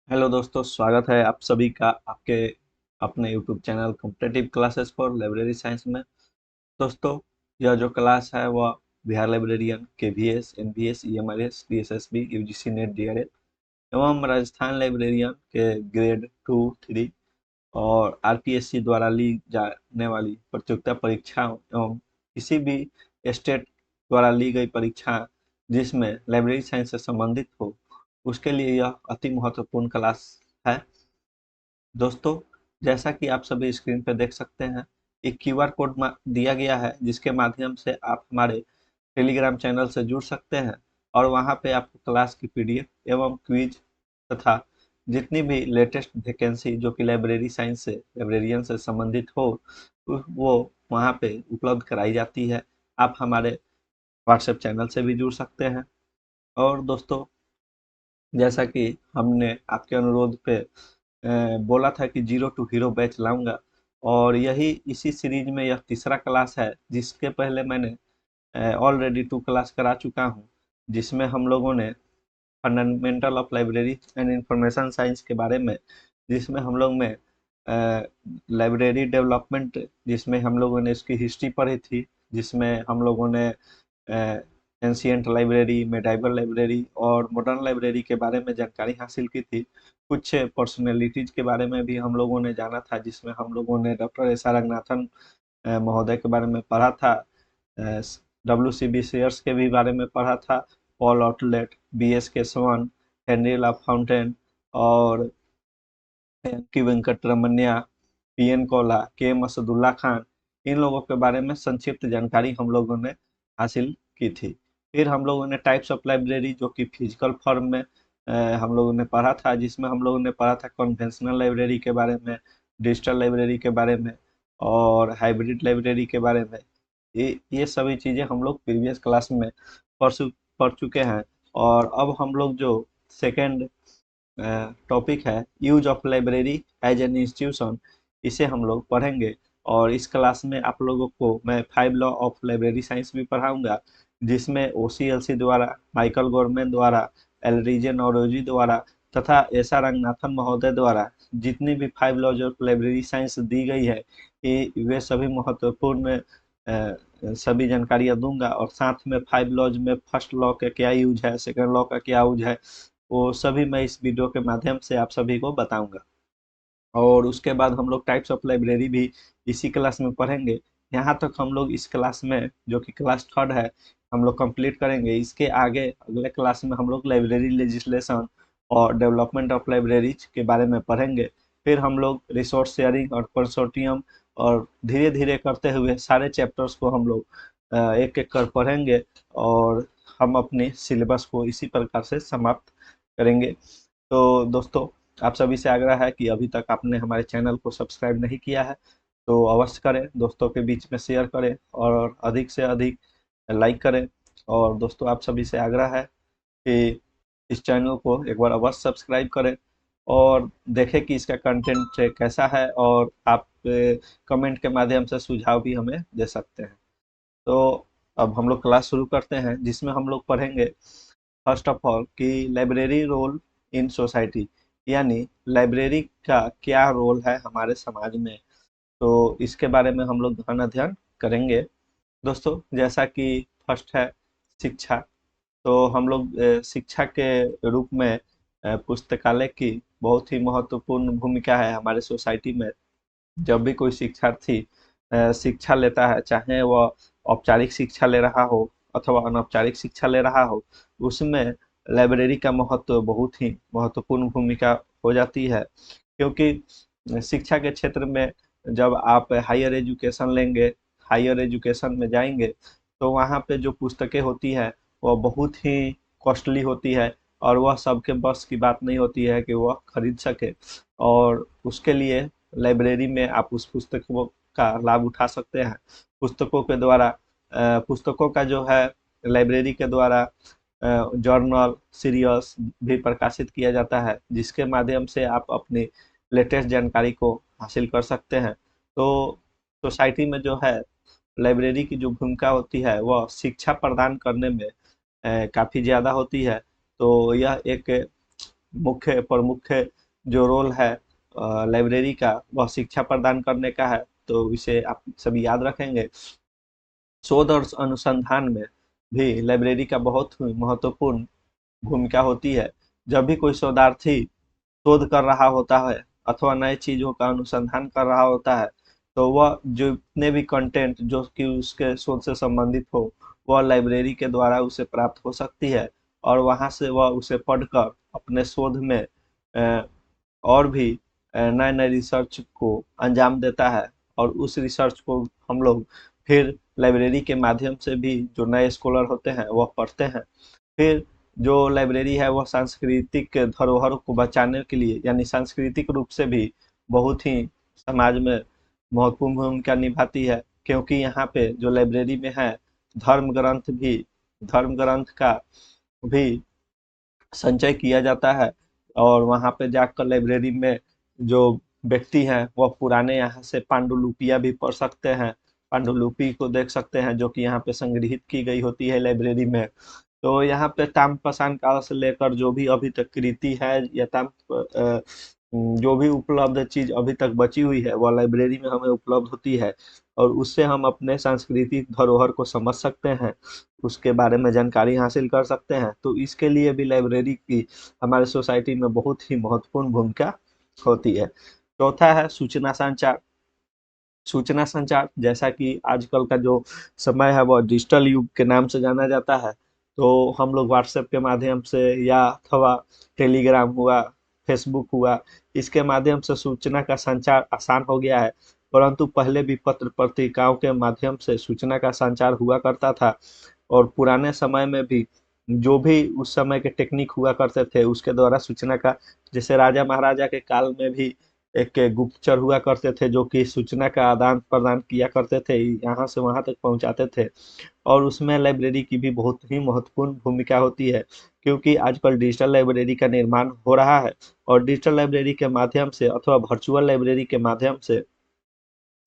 Hello दोस्तों, स्वागत है आप सभी का आपके अपने YouTube channel competitive classes for library science में। दोस्तों, यह जो क्लास है वह Bihar librarian KVS, NVS, EMRS, DSSB, UGC NET, DRL एवं राजस्थान लाइब्रेरियन के ग्रेड 2, 3 और आरपीएससी द्वारा ली जाने वाली प्रतियोगिता परीक्षाओं एवं किसी भी स्टेट द्वारा ली गई परीक्षा जिसमें लाइब्रेरी साइंस से संबंधित हो, उसके लिए यह अति महत्वपूर्ण क्लास है। दोस्तों, जैसा कि आप सभी स्क्रीन पर देख सकते हैं, एक क्यूआर कोड दिया गया है जिसके माध्यम से आप हमारे टेलीग्राम चैनल से जुड़ सकते हैं और वहां पे आपको क्लास की पीडीएफ एवं क्विज तथा जितनी भी लेटेस्ट वैकेंसी जो कि लाइब्रेरी साइंस से लाइब्रेरियन से संबंधित हो वो वहां पे उपलब्ध कराई जाती है। आप हमारे व्हाट्सएप चैनल से भी जुड़ सकते हैं। और दोस्तों, जैसा कि हमने आपके अनुरोध पे बोला था कि जीरो टू हीरो बैच लाऊंगा, और यही इसी सीरीज में यह तीसरा क्लास है जिसके पहले मैंने ऑलरेडी 2 क्लास करा चुका हूँ, जिसमें हम लोगों ने fundamental of library and information science के बारे में, जिसमें हम लोग में लाइब्रेरी डेवलपमेंट, जिसमें हम लोगों ने इसकी हिस्ट्री पढ़ी थी, जिसमें हम लोगों ने एंशियंट लाइब्रेरी, मेडाइवल लाइब्रेरी और मॉडर्न लाइब्रेरी के बारे में जानकारी हासिल की थी। कुछ पर्सनैलिटीज के बारे में भी हम लोगों ने जाना था, जिसमें हम लोगों ने डॉक्टर एस आर रंगनाथन महोदय के बारे में पढ़ा था, डब्ल्यू सी बी शेयर्स के भी बारे में पढ़ा था, Paul Otlet, B S Keshavan, Henri La Fontaine और की Venkataramanayya, P N Kaula, K M Asadullah Khan, इन लोगों के बारे में संक्षिप्त जानकारी हम लोगों ने हासिल की थी। फिर हम लोगों ने टाइप्स ऑफ लाइब्रेरी जो कि फिजिकल फॉर्म में हम लोगों ने पढ़ा था, जिसमें हम लोगों ने पढ़ा था कन्वेंशनल लाइब्रेरी के बारे में, डिजिटल लाइब्रेरी के बारे में और हाइब्रिड लाइब्रेरी के बारे में। ये सभी चीज़ें हम लोग प्रीवियस क्लास में पढ़ चुके हैं। और अब हम लोग जो सेकेंड टॉपिक है, use of library as an institution, इसे हम लोग पढ़ेंगे। और इस क्लास में आप लोगों को मैं 5 लॉ ऑफ लाइब्रेरी साइंस भी पढ़ाऊंगा, जिसमें ओसीएलसी द्वारा, माइकल गोरमैन द्वारा, एलरिजे नौरोजी द्वारा तथा एस आर रंगनाथन महोदय द्वारा जितनी भी 5 लॉज ऑफ लाइब्रेरी साइंस दी गई है, वे सभी महत्वपूर्ण सभी जानकारियां दूंगा। और साथ में 5 लॉज में फर्स्ट लॉ का क्या यूज है, सेकंड लॉ का क्या यूज है, वो सभी मैं इस वीडियो के माध्यम से आप सभी को बताऊंगा। और उसके बाद हम लोग टाइप्स ऑफ लाइब्रेरी भी इसी क्लास में पढ़ेंगे। यहाँ तक हम लोग इस क्लास में, जो कि क्लास थर्ड है, हम लोग कंप्लीट करेंगे। इसके आगे अगले क्लास में हम लोग लाइब्रेरी लेजिस्लेशन और डेवलपमेंट ऑफ लाइब्रेरीज के बारे में पढ़ेंगे। फिर हम लोग रिसोर्स शेयरिंग और कंसोर्टियम, और धीरे धीरे करते हुए सारे चैप्टर्स को हम लोग एक एक कर पढ़ेंगे और हम अपने सिलेबस को इसी प्रकार से समाप्त करेंगे। तो दोस्तों, आप सभी से आग्रह है कि अभी तक आपने हमारे चैनल को सब्सक्राइब नहीं किया है तो अवश्य करें, दोस्तों के बीच में शेयर करें और अधिक से अधिक लाइक करें। और दोस्तों, आप सभी से आग्रह है कि इस चैनल को एक बार अवश्य सब्सक्राइब करें और देखें कि इसका कंटेंट कैसा है, और आप कमेंट के माध्यम से सुझाव भी हमें दे सकते हैं। तो अब हम लोग क्लास शुरू करते हैं, जिसमें हम लोग पढ़ेंगे फर्स्ट ऑफ ऑल कि लाइब्रेरी रोल इन सोसाइटी, यानी लाइब्रेरी का क्या रोल है हमारे समाज में। तो इसके बारे में हम लोग गहन अध्ययन करेंगे। दोस्तों, जैसा कि फर्स्ट है शिक्षा, तो हम लोग शिक्षा के रूप में पुस्तकालय की बहुत ही महत्वपूर्ण भूमिका है हमारे सोसाइटी में। जब भी कोई शिक्षार्थी शिक्षा लेता है, चाहे वह औपचारिक शिक्षा ले रहा हो अथवा अनौपचारिक शिक्षा ले रहा हो, उसमें लाइब्रेरी का महत्व बहुत ही महत्वपूर्ण भूमिका हो जाती है। क्योंकि शिक्षा के क्षेत्र में जब आप हायर एजुकेशन लेंगे, हायर एजुकेशन में जाएंगे, तो वहाँ पे जो पुस्तकें होती है वह बहुत ही कॉस्टली होती है, और वह सबके बस की बात नहीं होती है कि वह खरीद सके। और उसके लिए लाइब्रेरी में आप उस पुस्तकों का लाभ उठा सकते हैं। पुस्तकों के द्वारा पुस्तकों का जो है, लाइब्रेरी के द्वारा जर्नल, सीरियल्स भी प्रकाशित किया जाता है, जिसके माध्यम से आप अपनी लेटेस्ट जानकारी को हासिल कर सकते हैं। तो सोसाइटी में जो है लाइब्रेरी की जो भूमिका होती है वह शिक्षा प्रदान करने में काफ़ी ज़्यादा होती है। तो यह एक मुख्य प्रमुख जो रोल है लाइब्रेरी का, वह शिक्षा प्रदान करने का है। तो इसे आप सभी याद रखेंगे। शोध और अनुसंधान में भी लाइब्रेरी का बहुत ही महत्वपूर्ण भूमिका होती है। जब भी कोई शोधार्थी शोध कर रहा होता है अथवा नए चीजों का अनुसंधान कर रहा होता है, तो वह जितने भी कंटेंट जो कि उसके शोध से संबंधित हो, वह लाइब्रेरी के द्वारा उसे प्राप्त हो सकती है और वहां से वह उसे पढ़कर अपने शोध में और भी नए नए रिसर्च को अंजाम देता है। और उस रिसर्च को हम लोग फिर लाइब्रेरी के माध्यम से भी जो नए स्कॉलर होते हैं वह पढ़ते हैं। फिर जो लाइब्रेरी है वह सांस्कृतिक धरोहर को बचाने के लिए, यानी सांस्कृतिक रूप से भी बहुत ही समाज में महत्वपूर्ण भूमिका निभाती है, क्योंकि यहाँ पे जो लाइब्रेरी में है धर्म ग्रंथ का भी संचय किया जाता है। और वहाँ पे जाकर लाइब्रेरी में जो व्यक्ति हैं वह पुराने यहाँ से पांडुलिपियां भी पढ़ सकते हैं, पांडुलिपि को देख सकते हैं जो कि यहाँ पे संग्रहित की गई होती है लाइब्रेरी में। तो यहाँ पे ताम्रपाषाण काल से लेकर जो भी अभी तक कृति है या जो भी उपलब्ध चीज अभी तक बची हुई है वह लाइब्रेरी में हमें उपलब्ध होती है और उससे हम अपने सांस्कृतिक धरोहर को समझ सकते हैं, उसके बारे में जानकारी हासिल कर सकते हैं। तो इसके लिए भी लाइब्रेरी की हमारे सोसाइटी में बहुत ही महत्वपूर्ण भूमिका होती है। चौथा है सूचना संचार। सूचना संचार जैसा कि आजकल का जो समय है वह डिजिटल युग के नाम से जाना जाता है। तो हम लोग व्हाट्सएप के माध्यम से या अथवा टेलीग्राम हुआ, फेसबुक हुआ, इसके माध्यम से सूचना का संचार आसान हो गया है। परंतु पहले भी पत्र पत्रिकाओं के माध्यम से सूचना का संचार हुआ करता था और पुराने समय में भी जो भी उस समय के टेक्निक हुआ करते थे उसके द्वारा सूचना का, जैसे राजा महाराजा के काल में भी एक गुप्तचर हुआ करते थे जो कि सूचना का आदान प्रदान किया करते थे, यहाँ से वहां तक पहुंचाते थे। और उसमें लाइब्रेरी की भी बहुत ही महत्वपूर्ण भूमिका होती है, क्योंकि आजकल डिजिटल लाइब्रेरी का निर्माण हो रहा है और डिजिटल लाइब्रेरी के माध्यम से अथवा वर्चुअल लाइब्रेरी के माध्यम से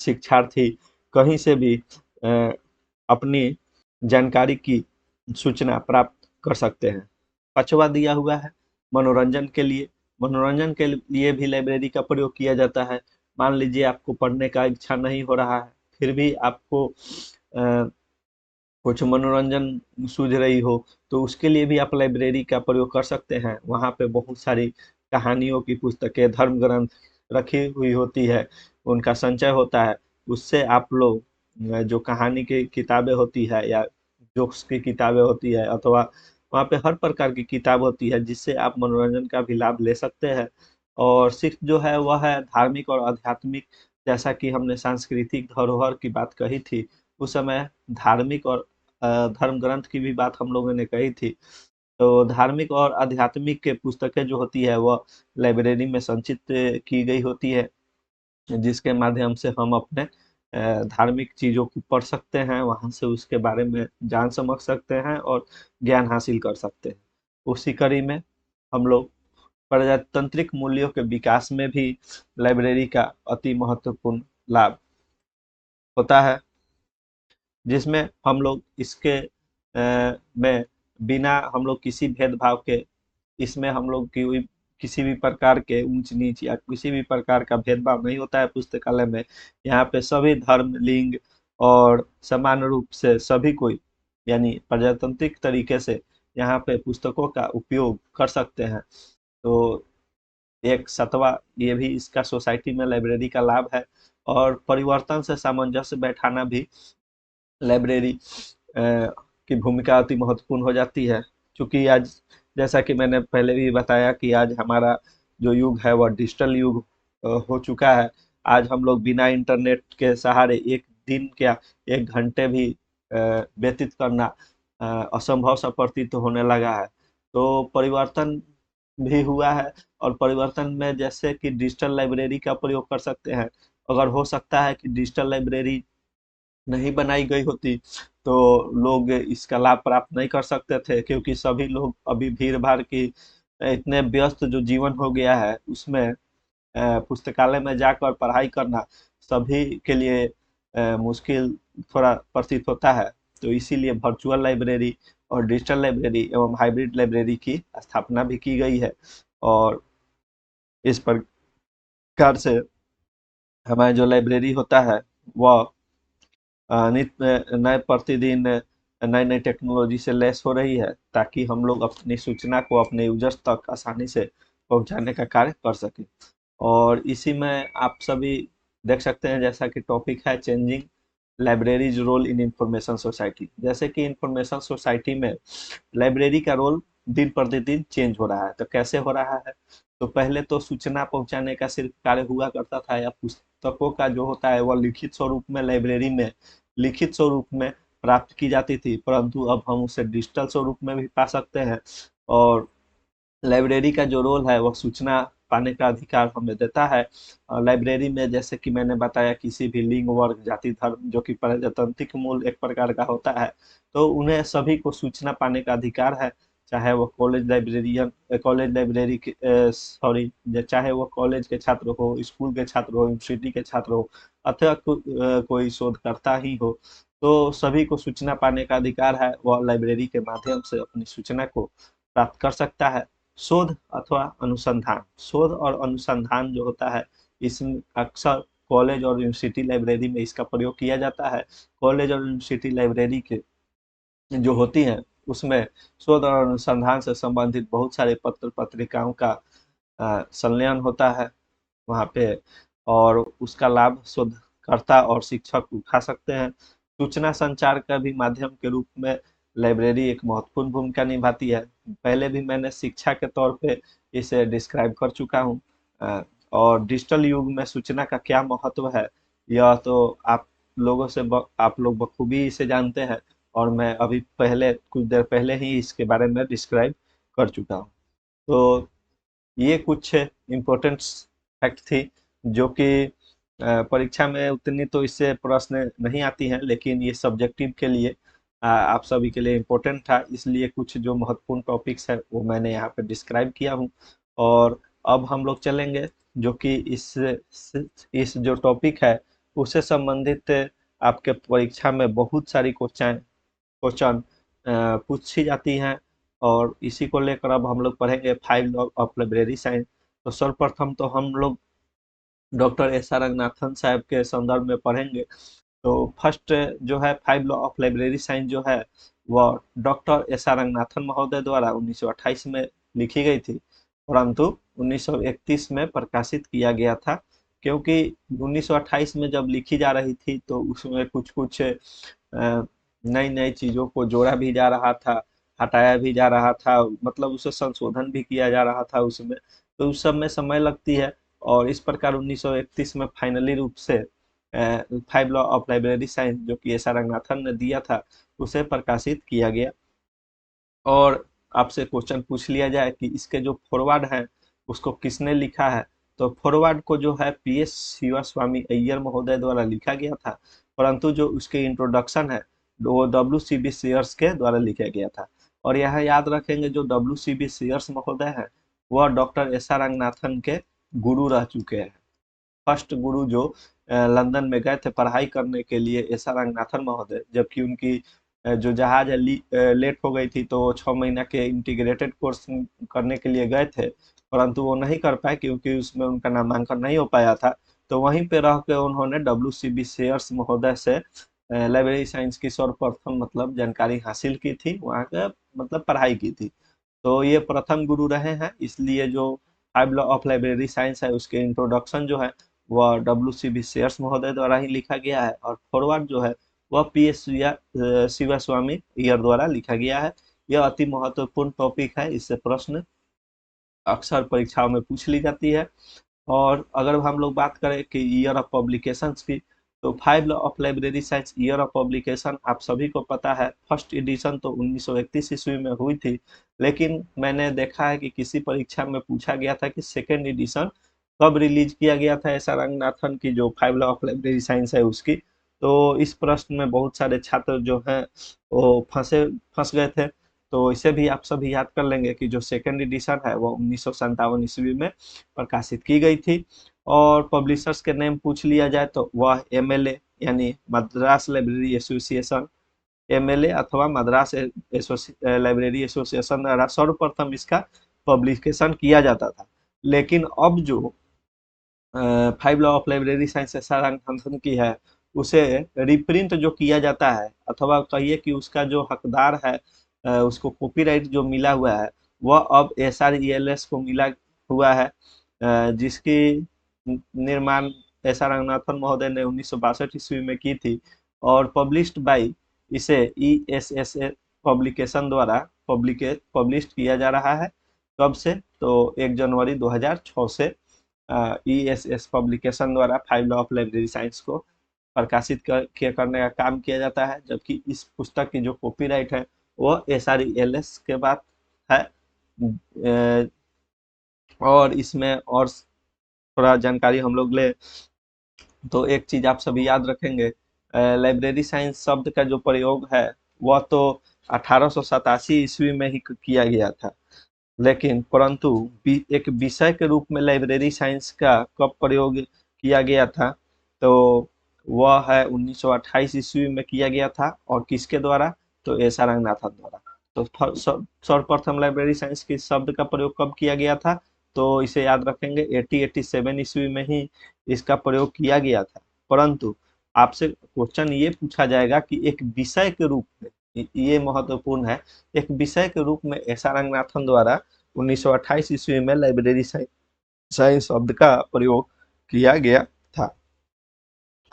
शिक्षार्थी कहीं से भी अपनी जानकारी की सूचना प्राप्त कर सकते हैं। पांचवा दिया हुआ है मनोरंजन के लिए। मनोरंजन के लिए भी लाइब्रेरी का प्रयोग किया जाता है। मान लीजिए आपको पढ़ने का इच्छा नहीं हो रहा है, फिर भी आपको कुछ मनोरंजन सूझ रही हो, तो उसके लिए भी आप लाइब्रेरी का प्रयोग कर सकते हैं। वहाँ पे बहुत सारी कहानियों की पुस्तकें, धर्म ग्रंथ रखी हुई होती है, उनका संचय होता है। उससे आप लोग जो कहानी की किताबें होती है या जोक्स की किताबें होती है अथवा वहाँ पे हर प्रकार की किताब होती है जिससे आप मनोरंजन का भी लाभ ले सकते हैं। और सिर्फ जो है वह है धार्मिक और आध्यात्मिक। जैसा कि हमने सांस्कृतिक धरोहर की बात कही थी, उस समय धार्मिक और धर्म ग्रंथ की भी बात हम लोगों ने कही थी। तो धार्मिक और आध्यात्मिक के पुस्तकें जो होती है वह लाइब्रेरी में संचित की गई होती है, जिसके माध्यम से हम अपने धार्मिक चीजों को पढ़ सकते हैं, वहां से उसके बारे में जान समझ सकते हैं और ज्ञान हासिल कर सकते हैं। उसी कड़ी में हम लोग प्रजातांत्रिक मूल्यों के विकास में भी लाइब्रेरी का अति महत्वपूर्ण लाभ होता है, जिसमें हम लोग इसके में बिना हम लोग किसी भेदभाव के, इसमें हम लोग की किसी भी प्रकार के ऊंच नीच या किसी भी प्रकार का भेदभाव नहीं होता है पुस्तकालय में। यहाँ पे सभी धर्म, लिंग और समान रूप से सभी कोई, यानी प्रजातांत्रिक तरीके से यहाँ पे पुस्तकों का उपयोग कर सकते हैं। तो एक सतवा ये भी इसका सोसाइटी में लाइब्रेरी का लाभ है। और परिवर्तन से सामंजस्य बैठाना भी लाइब्रेरी की भूमिका अति महत्वपूर्ण हो जाती है, क्योंकि आज जैसा कि मैंने पहले भी बताया कि आज हमारा जो युग है वह डिजिटल युग हो चुका है। आज हम लोग बिना इंटरनेट के सहारे एक दिन क्या एक घंटे भी व्यतीत करना असंभव सा प्रतीत होने लगा है। तो परिवर्तन भी हुआ है और परिवर्तन में जैसे कि डिजिटल लाइब्रेरी का प्रयोग कर सकते हैं। अगर हो सकता है कि डिजिटल लाइब्रेरी नहीं बनाई गई होती तो लोग इसका लाभ प्राप्त नहीं कर सकते थे, क्योंकि सभी लोग अभी भीड़ भाड़ की इतने व्यस्त जो जीवन हो गया है उसमें पुस्तकालय में जाकर पढ़ाई करना सभी के लिए मुश्किल थोड़ा प्रतीत होता है। तो इसीलिए वर्चुअल लाइब्रेरी और डिजिटल लाइब्रेरी एवं हाइब्रिड लाइब्रेरी की स्थापना भी की गई है। और इस प्रकार से हमारा जो लाइब्रेरी होता है वह नित्य नए प्रतिदिन नई नई टेक्नोलॉजी से लैस हो रही है, ताकि हम लोग अपनी सूचना को अपने यूजर्स तक आसानी से पहुंचाने का कार्य कर सकें। और इसी में आप सभी देख सकते हैं, जैसा कि टॉपिक है changing libraries role in information society. जैसे कि इंफॉर्मेशन सोसाइटी में लाइब्रेरी का रोल दिन प्रतिदिन चेंज हो रहा है। तो कैसे हो रहा है? तो पहले तो सूचना पहुंचाने का सिर्फ कार्य हुआ करता था, या पुस्तकों का जो होता है वह लिखित स्वरूप में लाइब्रेरी में लिखित स्वरूप में प्राप्त की जाती थी, परंतु अब हम उसे डिजिटल स्वरूप में भी पा सकते हैं। और लाइब्रेरी का जो रोल है वह सूचना पाने का अधिकार हमें देता है। लाइब्रेरी में जैसे कि मैंने बताया, किसी भी लिंग, वर्ग, जाति, धर्म जो कि प्रजातांत्रिक मूल एक प्रकार का होता है, तो उन्हें सभी को सूचना पाने का अधिकार है। चाहे वो कॉलेज लाइब्रेरी के सॉरी चाहे वो कॉलेज के छात्र हो, स्कूल के छात्र हो, यूनिवर्सिटी के छात्र हो, अथवा कोई शोधकर्ता ही हो, तो सभी को सूचना पाने का अधिकार है। वह लाइब्रेरी के माध्यम से अपनी सूचना को प्राप्त कर सकता है। शोध और अनुसंधान जो होता है, इसमें अक्सर कॉलेज और यूनिवर्सिटी लाइब्रेरी में इसका प्रयोग किया जाता है। कॉलेज और यूनिवर्सिटी लाइब्रेरी के जो होती हैं, उसमें शोध और अनुसंधान से संबंधित बहुत सारे पत्र पत्रिकाओं का संलयन होता है वहाँ पे, और उसका लाभ शोधकर्ता और शिक्षक उठा सकते हैं। सूचना संचार का भी माध्यम के रूप में लाइब्रेरी एक महत्वपूर्ण भूमिका निभाती है। पहले भी मैंने शिक्षा के तौर पे इसे डिस्क्राइब कर चुका हूँ। और डिजिटल युग में सूचना का क्या महत्व है, यह तो आप लोग बखूबी इसे जानते हैं, और मैं अभी पहले कुछ देर पहले ही इसके बारे में डिस्क्राइब कर चुका हूँ। तो ये कुछ इम्पोर्टेंट फैक्ट थी, जो कि परीक्षा में उतनी तो इससे प्रश्न नहीं आती हैं, लेकिन ये सब्जेक्टिव के लिए आप सभी के लिए इम्पोर्टेंट था, इसलिए कुछ जो महत्वपूर्ण टॉपिक्स है वो मैंने यहाँ पे डिस्क्राइब किया हूँ। और अब हम लोग चलेंगे, जो कि इस जो टॉपिक है उससे संबंधित आपके परीक्षा में बहुत सारी क्वेश्चन पूछी जाती हैं, और इसी को लेकर अब हम लोग पढ़ेंगे 5 लॉ ऑफ लाइब्रेरी साइंस। तो सर्वप्रथम तो हम लोग डॉक्टर एस आर रंगनाथन साहब के संदर्भ में पढ़ेंगे। तो फर्स्ट जो है 5 लॉ ऑफ लाइब्रेरी साइंस जो है, वह डॉक्टर एस आर रंगनाथन महोदय द्वारा 1928 में लिखी गई थी, परंतु 1931 में प्रकाशित किया गया था। क्योंकि 1928 में जब लिखी जा रही थी तो उसमें कुछ कुछ नई नई चीज़ों को जोड़ा भी जा रहा था, हटाया भी जा रहा था, मतलब उसे संशोधन भी किया जा रहा था उसमें, तो उस सब में समय लगती है। और इस प्रकार 1931 में फाइनली रूप से 5 लॉ ऑफ लाइब्रेरी साइंस जो कि एस आर रंगनाथन ने दिया था, उसे प्रकाशित किया गया। और आपसे क्वेश्चन पूछ लिया जाए कि इसके जो फॉरवर्ड हैं उसको किसने लिखा है, तो फॉरवर्ड को जो है पी एस शिवा स्वामी अय्यर महोदय द्वारा लिखा गया था, परंतु जो उसके इंट्रोडक्शन है वो डब्ल्यू सी बी शेयर्स के द्वारा लिखा गया था। और यह याद रखेंगे, जो डब्ल्यू सी बी शेयर्स महोदय हैं वह डॉक्टर एस आर रंगनाथन के गुरु रह चुके हैं। फर्स्ट गुरु जो लंदन में गए थे पढ़ाई करने के लिए, एस आर रंगनाथन महोदय, जबकि उनकी जो जहाज है लेट हो गई थी, तो वो 6 महीना के इंटीग्रेटेड कोर्स करने के लिए गए थे, परंतु वो नहीं कर पाए क्योंकि उसमें उनका नामांकन नहीं हो पाया था। तो वहीं पे रह के उन्होंने डब्ल्यू सी बी शेयर्स महोदय से लाइब्रेरी साइंस की सर्वप्रथम मतलब जानकारी हासिल की थी, वहाँ का मतलब पढ़ाई की थी। तो ये प्रथम गुरु रहे हैं, इसलिए जो 5 लॉ ऑफ लाइब्रेरी साइंस है उसके इंट्रोडक्शन जो है वह डब्ल्यू सी बी शेयर्स महोदय द्वारा ही लिखा गया है, और फॉरवर्ड जो है वह पी एस शिवा स्वामी अय्यर द्वारा लिखा गया है। यह अति महत्वपूर्ण टॉपिक है, इससे प्रश्न अक्सर परीक्षाओं में पूछ ली जाती है। और अगर हम लोग बात करें कि ईयर ऑफ पब्लिकेशंस की, तो 5 law of library science year of publication आप सभी को पता है, फर्स्ट एडिशन तो 1931 ईस्वी में हुई थी, लेकिन मैंने देखा है कि किसी परीक्षा में पूछा गया था कि सेकेंड एडिशन कब रिलीज किया गया था ऐसा रंगनाथन की जो 5 लॉ ऑफ लाइब्रेरी साइंस है उसकी। तो इस प्रश्न में बहुत सारे छात्र जो हैं वो फंस गए थे। तो इसे भी आप सभी याद कर लेंगे कि जो सेकेंड एडिशन है वो 1957 ईस्वी में प्रकाशित की गई थी। और पब्लिशर्स के नेम पूछ लिया जाए तो वह एमएलए यानी मद्रास लाइब्रेरी एसोसिएशन, एमएलए अथवा मद्रास लाइब्रेरी एसोसिएशन द्वारा सर्वप्रथम इसका पब्लिकेशन किया जाता था। लेकिन अब जो 5 लॉ ऑफ लाइब्रेरी साइंस सारांशण की है, उसे रिप्रिंट जो किया जाता है, अथवा कहिए कि उसका जो हकदार है, उसको कॉपीराइट जो मिला हुआ है, वह अब SRELS को मिला हुआ है, जिसकी निर्माण एस आर रंगनाथन महोदय ने 1962 ईस्वी में की थी, और पब्लिश्ड बाई, इसे ESSA पब्लिकेशन द्वारा पब्लिश किया जा रहा है। कब से? तो 1 जनवरी 2006 से ESS पब्लिकेशन द्वारा 5 लॉ ऑफ लाइब्रेरी साइंस को प्रकाशित करने का काम किया जाता है, जबकि इस पुस्तक की जो कॉपीराइट है वो SRELS के बाद है। और इसमें और थोड़ा जानकारी हम लोग ले, तो एक चीज आप सभी याद रखेंगे, लाइब्रेरी साइंस शब्द का जो प्रयोग है वह तो 1887 ईस्वी में ही किया गया था, लेकिन परंतु एक विषय के रूप में लाइब्रेरी साइंस का कब प्रयोग किया गया था? तो वह है 1928 ईस्वी में किया गया था। और किसके द्वारा? तो एस आर रंगनाथन द्वारा। तो सर्वप्रथम लाइब्रेरी साइंस के शब्द का प्रयोग कब किया गया था? तो इसे याद रखेंगे, 1887 ईस्वी में ही इसका प्रयोग किया गया था। परंतु आपसे क्वेश्चन ये पूछा जाएगा कि एक विषय के रूप में, ये महत्वपूर्ण है, एक विषय के रूप में एस आर रंगनाथन द्वारा 1928 ईस्वी में लाइब्रेरी साइंस शब्द का प्रयोग किया गया था।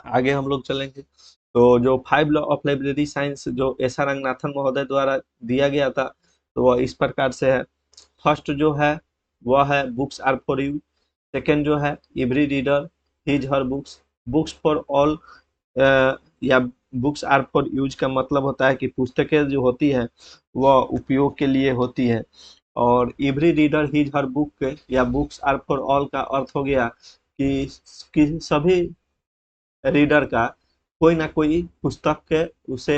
आगे हम लोग चलेंगे। तो जो 5 लॉ ऑफ लाइब्रेरी साइंस जो एस आर रंगनाथन महोदय द्वारा दिया गया था, तो वह इस प्रकार से है। फर्स्ट जो है वह है books are for you. Second जो है every reader his her books. Books for all, या बुक्स आर फॉर यूज का मतलब होता है कि पुस्तकें जो होती है वह उपयोग के लिए होती है। और every reader his her book, या बुक्स आर फॉर ऑल का अर्थ हो गया कि सभी रीडर का कोई ना कोई पुस्तक के उसे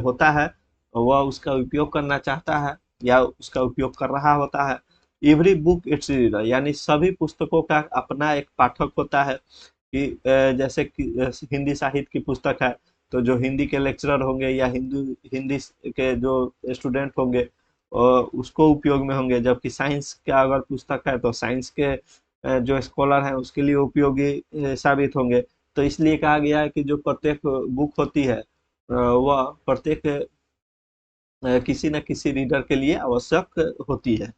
होता है, वह उसका उपयोग करना चाहता है या उसका उपयोग कर रहा होता है। एवरी बुक इट्स रीडर, यानी सभी पुस्तकों का अपना एक पाठक होता है। कि जैसे कि हिंदी साहित्य की पुस्तक है, तो जो हिंदी के लेक्चरर होंगे या हिंदी के जो स्टूडेंट होंगे उसको उपयोग में होंगे, जबकि साइंस का अगर पुस्तक है तो साइंस के जो स्कॉलर हैं उसके लिए उपयोगी साबित होंगे। तो इसलिए कहा गया है कि जो प्रत्येक बुक होती है वह प्रत्येक किसी न किसी रीडर के लिए आवश्यक होती है।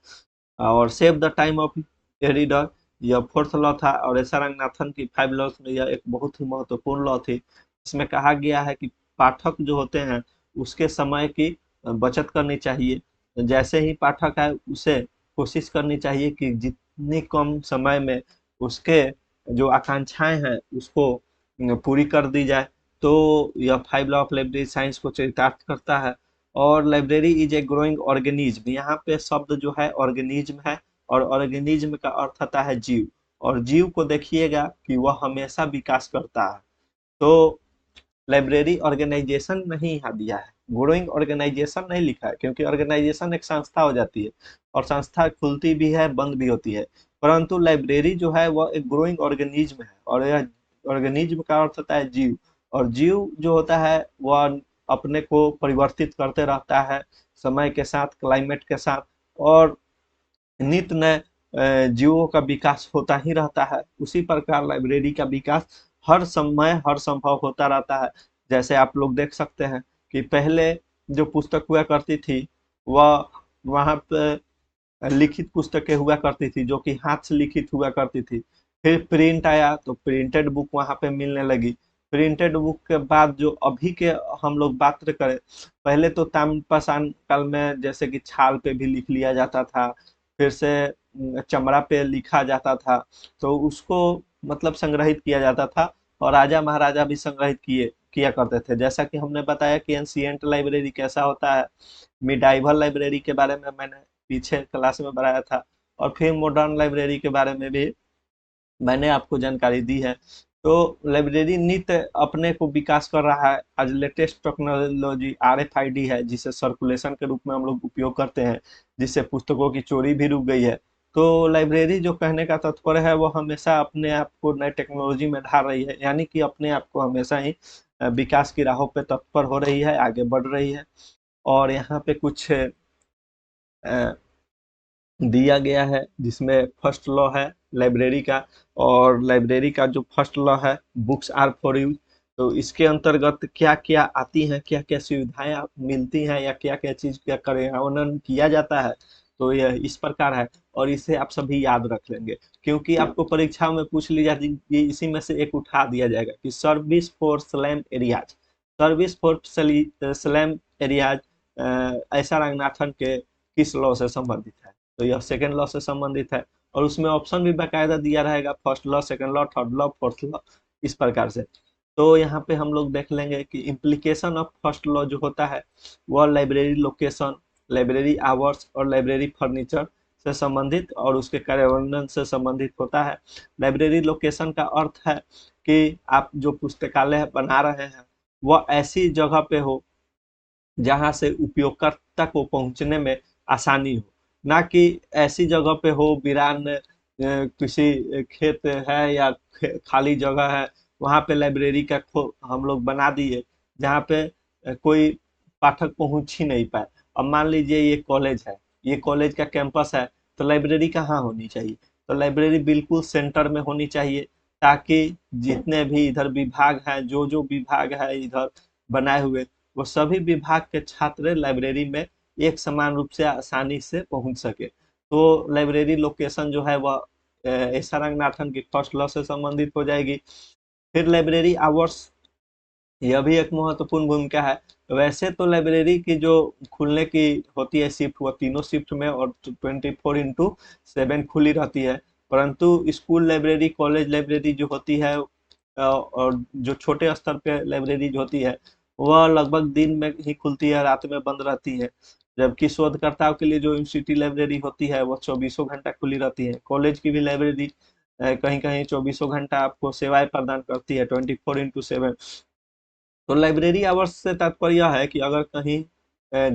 और save the time of A reader, यह फोर्थ लॉ था, और एस आर रंगनाथन की 5 लॉ में यह एक बहुत ही महत्वपूर्ण लॉ थी। इसमें कहा गया है कि पाठक जो होते हैं उसके समय की बचत करनी चाहिए। जैसे ही पाठक है उसे कोशिश करनी चाहिए कि जितनी कम समय में उसके जो आकांक्षाएं हैं उसको पूरी कर दी जाए। तो यह 5 लॉ ऑफ लाइब्रेरी साइंस को चरितार्थ करता है। और library is a growing organism, यहाँ पे शब्द जो है ऑर्गेनिज्म है, और ऑर्गेनिज्म का अर्थ होता है जीव। और जीव को देखिएगा कि वह हमेशा विकास करता है। तो लाइब्रेरी ऑर्गेनाइजेशन नहीं यहाँ दिया है, ग्रोइंग ऑर्गेनाइजेशन नहीं लिखा है, क्योंकि ऑर्गेनाइजेशन एक संस्था हो जाती है, और संस्था खुलती भी है बंद भी होती है। परंतु लाइब्रेरी जो है वह एक ग्रोइंग ऑर्गेनिज्म है, और यह ऑर्गेनिज्म का अर्थ होता है जीव। और जीव जो होता है वह अपने को परिवर्तित करते रहता है समय के साथ, क्लाइमेट के साथ, और नित्य नए जीवों का विकास होता ही रहता है। उसी प्रकार लाइब्रेरी का विकास हर समय हर संभव होता रहता है। जैसे आप लोग देख सकते हैं कि पहले जो पुस्तक हुआ करती थी वह वहाँ पे लिखित पुस्तकें हुआ करती थी, जो कि हाथ से लिखित हुआ करती थी। फिर प्रिंट आया तो प्रिंटेड बुक वहाँ पे मिलने लगी। प्रिंटेड बुक के बाद जो अभी के हम लोग बात करें, पहले तो ताम्रपाषाण काल में जैसे कि छाल पे भी लिख लिया जाता था, फिर से चमड़ा पे लिखा जाता था, तो उसको मतलब संग्रहित किया जाता था, और राजा महाराजा भी संग्रहित किया करते थे। जैसा कि हमने बताया कि एंशिएंट लाइब्रेरी कैसा होता है, मिडाइवल लाइब्रेरी के बारे में मैंने पीछे क्लास में बताया था, और फिर मॉडर्न लाइब्रेरी के बारे में भी मैंने आपको जानकारी दी है। तो लाइब्रेरी नित्य अपने को विकास कर रहा है। आज लेटेस्ट टेक्नोलॉजी RFID है, जिसे सर्कुलेशन के रूप में हम लोग उपयोग करते हैं, जिससे पुस्तकों की चोरी भी रुक गई है। तो लाइब्रेरी जो कहने का तात्पर्य है वो हमेशा अपने आप को नए टेक्नोलॉजी में ढाल रही है, यानी कि अपने आप को हमेशा ही विकास की राहों पे तत्पर हो रही है, आगे बढ़ रही है। और यहाँ पे कुछ दिया गया है, जिसमें फर्स्ट लॉ है लाइब्रेरी का। और लाइब्रेरी का जो फर्स्ट लॉ है, बुक्स आर फॉर यूज। तो इसके अंतर्गत क्या क्या आती हैं, क्या क्या सुविधाएं मिलती हैं, या क्या क्या चीज का कार्यान्वयन किया जाता है, तो यह इस प्रकार है। और इसे आप सभी याद रख लेंगे, क्योंकि आपको परीक्षा में पूछ ली जाती है, इसी में से एक उठा दिया जाएगा कि service for slum areas. Service for slum areas ऐसा रंगनाथन के किस लॉ से संबंधित है? तो यह सेकेंड लॉ से संबंधित है। और उसमें ऑप्शन भी बाकायदा दिया रहेगा, first law, second law, third law, fourth law, इस प्रकार से। तो यहाँ पे हम लोग देख लेंगे कि इम्प्लीकेशन ऑफ फर्स्ट लॉ जो होता है वह लाइब्रेरी लोकेशन, लाइब्रेरी आवर्स और लाइब्रेरी फर्नीचर से संबंधित और उसके कार्यान्वयन से संबंधित होता है। लाइब्रेरी लोकेशन का अर्थ है कि आप जो पुस्तकालय बना रहे हैं वह ऐसी जगह पे हो जहां से उपयोगकर्ता को पहुंचने में आसानी हो, ना कि ऐसी जगह पे हो वीरान किसी खेत है या खाली जगह है, वहां पे लाइब्रेरी का हम लोग बना दिए जहाँ पे कोई पाठक पहुंच ही नहीं पाए। अब मान लीजिए ये कॉलेज है, ये कॉलेज का कैंपस है, तो लाइब्रेरी कहाँ होनी चाहिए? तो लाइब्रेरी बिल्कुल सेंटर में होनी चाहिए, ताकि जितने भी इधर विभाग हैं, जो जो विभाग है इधर बनाए हुए, वो सभी विभाग के छात्र लाइब्रेरी में एक समान रूप से आसानी से पहुंच सके। तो लाइब्रेरी लोकेशन जो है वह एस आर रंगनाथन की फर्स्ट लॉ से संबंधित हो जाएगी। फिर लाइब्रेरी आवर्स, यह भी एक महत्वपूर्ण भूमिका है। वैसे तो लाइब्रेरी की जो खुलने की होती है शिफ्ट, वह तीनों शिफ्ट में और 24/7 खुली रहती है। परंतु स्कूल लाइब्रेरी, कॉलेज लाइब्रेरी जो होती है और जो छोटे स्तर पे लाइब्रेरी जो होती है वह लगभग दिन में ही खुलती है, रात में बंद रहती है। जबकि शोधकर्ताओं के लिए जो यूनिवर्सिटी लाइब्रेरी होती है वह चौबीसों घंटा खुली रहती है। कॉलेज की भी लाइब्रेरी कहीं कहीं चौबीसों घंटा आपको सेवाएं प्रदान करती है, 24/7। तो लाइब्रेरी आवर्स से तात्पर्य है कि अगर कहीं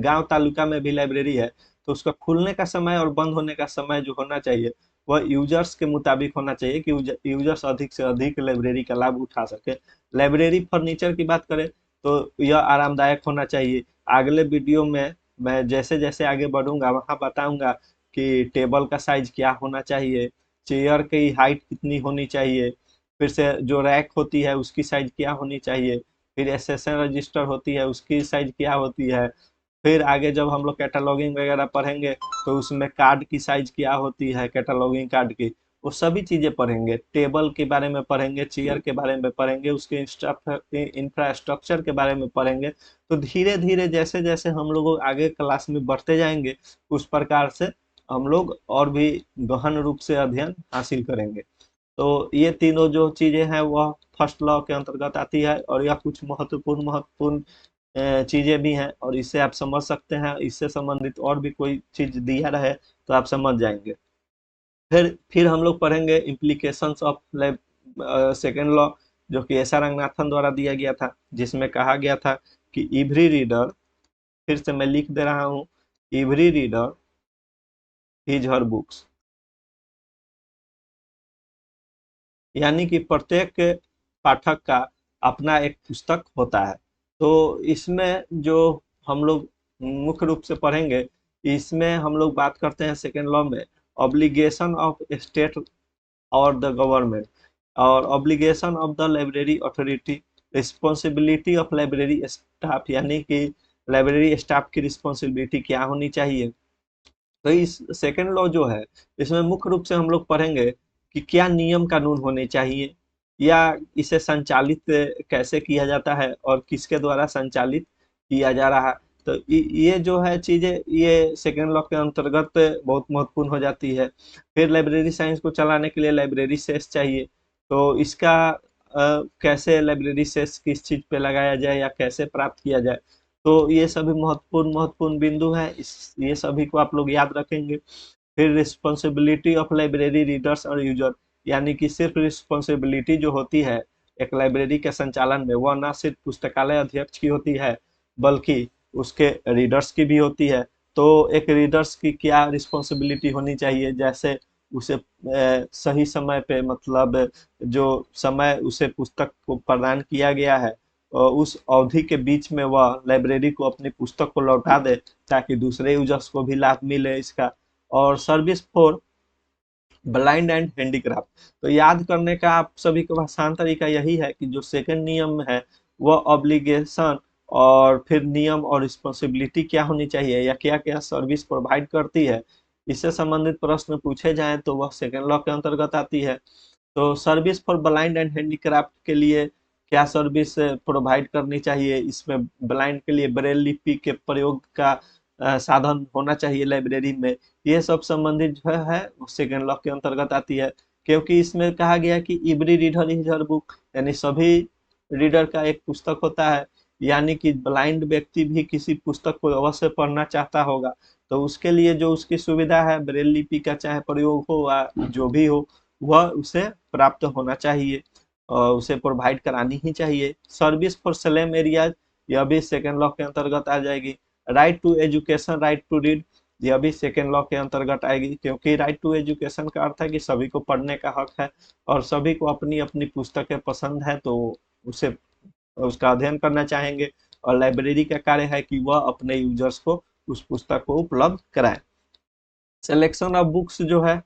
गांव तालुका में भी लाइब्रेरी है, तो उसका खुलने का समय और बंद होने का समय जो होना चाहिए वह यूजर्स के मुताबिक होना चाहिए, कि यूजर्स अधिक से अधिक लाइब्रेरी का लाभ उठा सके। लाइब्रेरी फर्नीचर की बात करें तो यह आरामदायक होना चाहिए। अगले वीडियो में मैं जैसे जैसे आगे बढ़ूंगा वहां बताऊंगा कि टेबल का साइज क्या होना चाहिए, चेयर की हाइट कितनी होनी चाहिए, फिर से जो रैक होती है उसकी साइज क्या होनी चाहिए, फिर एसेसन रजिस्टर होती है उसकी साइज क्या होती है, फिर आगे जब हम लोग कैटलॉगिंग वगैरह पढ़ेंगे तो उसमें कार्ड की साइज क्या होती है, कैटलॉगिंग कार्ड की, वो सभी चीजें पढ़ेंगे। टेबल के बारे में पढ़ेंगे, चेयर के बारे में पढ़ेंगे, उसके इंफ्रास्ट्रक्चर के बारे में पढ़ेंगे। तो धीरे धीरे जैसे जैसे हम लोग आगे क्लास में बढ़ते जाएंगे, उस प्रकार से हम लोग और भी गहन रूप से अध्ययन हासिल करेंगे। तो ये तीनों जो चीजें हैं वह फर्स्ट लॉ के अंतर्गत आती है, और यह कुछ महत्वपूर्ण महत्वपूर्ण चीजें भी हैं, और इससे आप समझ सकते हैं। इससे संबंधित और भी कोई चीज दिया रहे तो आप समझ जाएंगे। फिर हम लोग पढ़ेंगे इम्प्लीकेशंस ऑफ सेकेंड लॉ, जो कि एस आर रंगनाथन द्वारा दिया गया था, जिसमें कहा गया था कि एवरी रीडर, फिर से मैं लिख दे रहा हूँ, every reader his her books. यानी कि प्रत्येक पाठक का अपना एक पुस्तक होता है। तो इसमें जो हम लोग मुख्य रूप से पढ़ेंगे, इसमें हम लोग बात करते हैं सेकेंड लॉ में ऑब्लिगेशन ऑफ स्टेट और द गवर्नमेंट, और obligation of the library authority, responsibility of library staff, यानी कि लाइब्रेरी स्टाफ की रिस्पॉन्सिबिलिटी क्या होनी चाहिए। तो इस सेकेंड लॉ जो है, इसमें मुख्य रूप से हम लोग पढ़ेंगे कि क्या नियम कानून होने चाहिए, या इसे संचालित कैसे किया जाता है और किसके द्वारा संचालित किया जा रहा है। तो ये जो है चीजें, ये सेकेंड लॉ के अंतर्गत बहुत महत्वपूर्ण हो जाती है। फिर लाइब्रेरी साइंस को चलाने के लिए लाइब्रेरी सेस चाहिए। तो इसका कैसे लाइब्रेरी सेस किस चीज पे लगाया जाए या कैसे प्राप्त किया जाए, तो ये सभी महत्वपूर्ण महत्वपूर्ण बिंदु हैं। इस ये सभी को आप लोग याद रखेंगे। फिर रिस्पॉन्सिबिलिटी ऑफ लाइब्रेरी रीडर्स और यूजर, यानी कि सिर्फ रिस्पॉन्सिबिलिटी जो होती है एक लाइब्रेरी के संचालन में, वह न सिर्फ पुस्तकालय अध्यक्ष की होती है बल्कि उसके रीडर्स की भी होती है। तो एक रीडर्स की क्या रिस्पॉन्सिबिलिटी होनी चाहिए, जैसे उसे सही समय पे, मतलब जो समय उसे पुस्तक को प्रदान किया गया है उस अवधि के बीच में वह लाइब्रेरी को अपनी पुस्तक को लौटा दे, ताकि दूसरे यूजर्स को भी लाभ मिले इसका। और service for blind and handicraft. तो याद करने का आप सभी को आसान तरीका यही है कि जो सेकंड नियम है वह ऑब्लिगेशन, और फिर नियम और रिस्पॉन्सिबिलिटी क्या होनी चाहिए या क्या क्या सर्विस प्रोवाइड करती है, इससे संबंधित प्रश्न पूछे जाएं तो वह सेकंड लॉ के अंतर्गत आती है। तो service for blind and handicraft के लिए क्या सर्विस प्रोवाइड करनी चाहिए, इसमें ब्लाइंड के लिए ब्रेल लिपि के प्रयोग का साधन होना चाहिए लाइब्रेरी में, ये सब संबंधित जो है सेकेंड लॉ के अंतर्गत आती है। क्योंकि इसमें कहा गया कि every reader is her book, यानी सभी रीडर का एक पुस्तक होता है, यानी कि ब्लाइंड व्यक्ति भी किसी पुस्तक को अवश्य पढ़ना चाहता होगा, तो उसके लिए जो उसकी सुविधा है ब्रेल लिपि का चाहे प्रयोग हो या जो भी हो वह उसे प्राप्त होना चाहिए और उसे प्रोवाइड करानी ही चाहिए। सर्विस फॉर स्लम एरियाज, यह भी सेकेंड लॉ के अंतर्गत आ जाएगी। Right to education, right to read, यह भी सेकेंड लॉ के अंतर्गत आएगी, क्योंकि राइट टू एजुकेशन का अर्थ है कि सभी को पढ़ने का हक है और सभी को अपनी अपनी पुस्तकें पसंद है तो उसे उसका अध्ययन करना चाहेंगे, और लाइब्रेरी का कार्य है कि वह अपने यूजर्स को उस पुस्तक को उपलब्ध कराए। सिलेक्शन ऑफ बुक्स जो है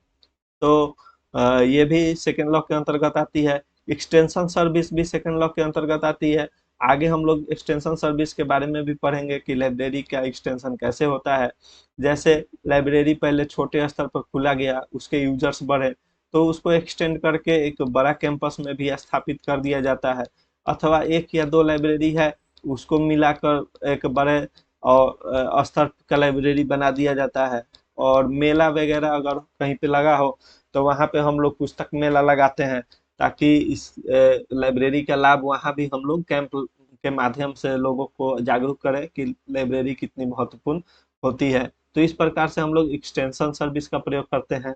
तो ये भी सेकेंड लॉ के अंतर्गत आती है। एक्सटेंशन सर्विस भी सेकेंड लॉ के अंतर्गत आती है। आगे हम लोग एक्सटेंशन सर्विस के बारे में भी पढ़ेंगे कि लाइब्रेरी का एक्सटेंशन कैसे होता है। जैसे लाइब्रेरी पहले छोटे स्तर पर खुला गया, उसके यूजर्स बढ़े तो उसको एक्सटेंड करके एक बड़ा कैंपस में भी स्थापित कर दिया जाता है, अथवा एक या दो लाइब्रेरी है उसको मिलाकर एक बड़े और स्तर का लाइब्रेरी बना दिया जाता है। और मेला वगैरह अगर कहीं पे लगा हो तो वहाँ पे हम लोग पुस्तक मेला लगाते हैं, ताकि इस लाइब्रेरी का लाभ वहाँ भी हम लोग कैंप के माध्यम से लोगों को जागरूक करें कि लाइब्रेरी कितनी महत्वपूर्ण होती है। तो इस प्रकार से हम लोग एक्सटेंशन सर्विस का प्रयोग करते हैं।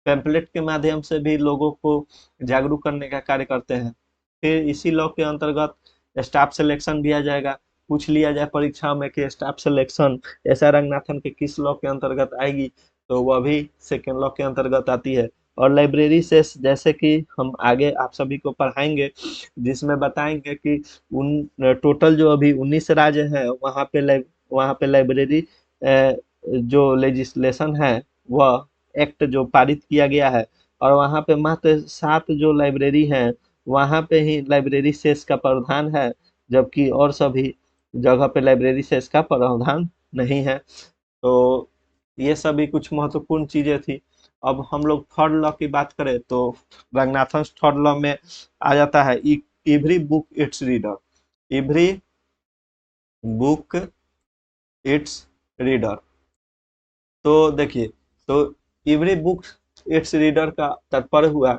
पैम्पलेट के माध्यम से भी लोगों को जागरूक करने का कार्य करते हैं। फिर इसी लॉ के अंतर्गत स्टाफ सिलेक्शन भी आ जाएगा। पूछ लिया जाए परीक्षा में कि staff selection S R Ranganathan के किस लॉ के अंतर्गत आएगी, तो वह भी सेकेंड लॉ के अंतर्गत आती है। और लाइब्रेरी से जैसे कि हम आगे आप सभी को पढ़ाएंगे जिसमें बताएंगे कि उन टोटल जो अभी 19 राज्य हैं वहाँ पे लाइब्रेरी जो लेजिस्लेशन है वह एक्ट जो पारित किया गया है, और वहाँ पे मात्र 7 जो लाइब्रेरी हैं वहाँ पे ही लाइब्रेरी सेस का प्रावधान है, जबकि और सभी जगह पे लाइब्रेरी सेस का प्रावधान नहीं है। तो ये सभी कुछ महत्वपूर्ण चीजें थी। अब हम लोग थर्ड लॉ की बात करें तो रंगनाथन थर्ड लॉ में आ जाता है every book it's reader. Every book it's reader, तो देखिए, तो एवरी बुक इट्स रीडर का तात्पर्य हुआ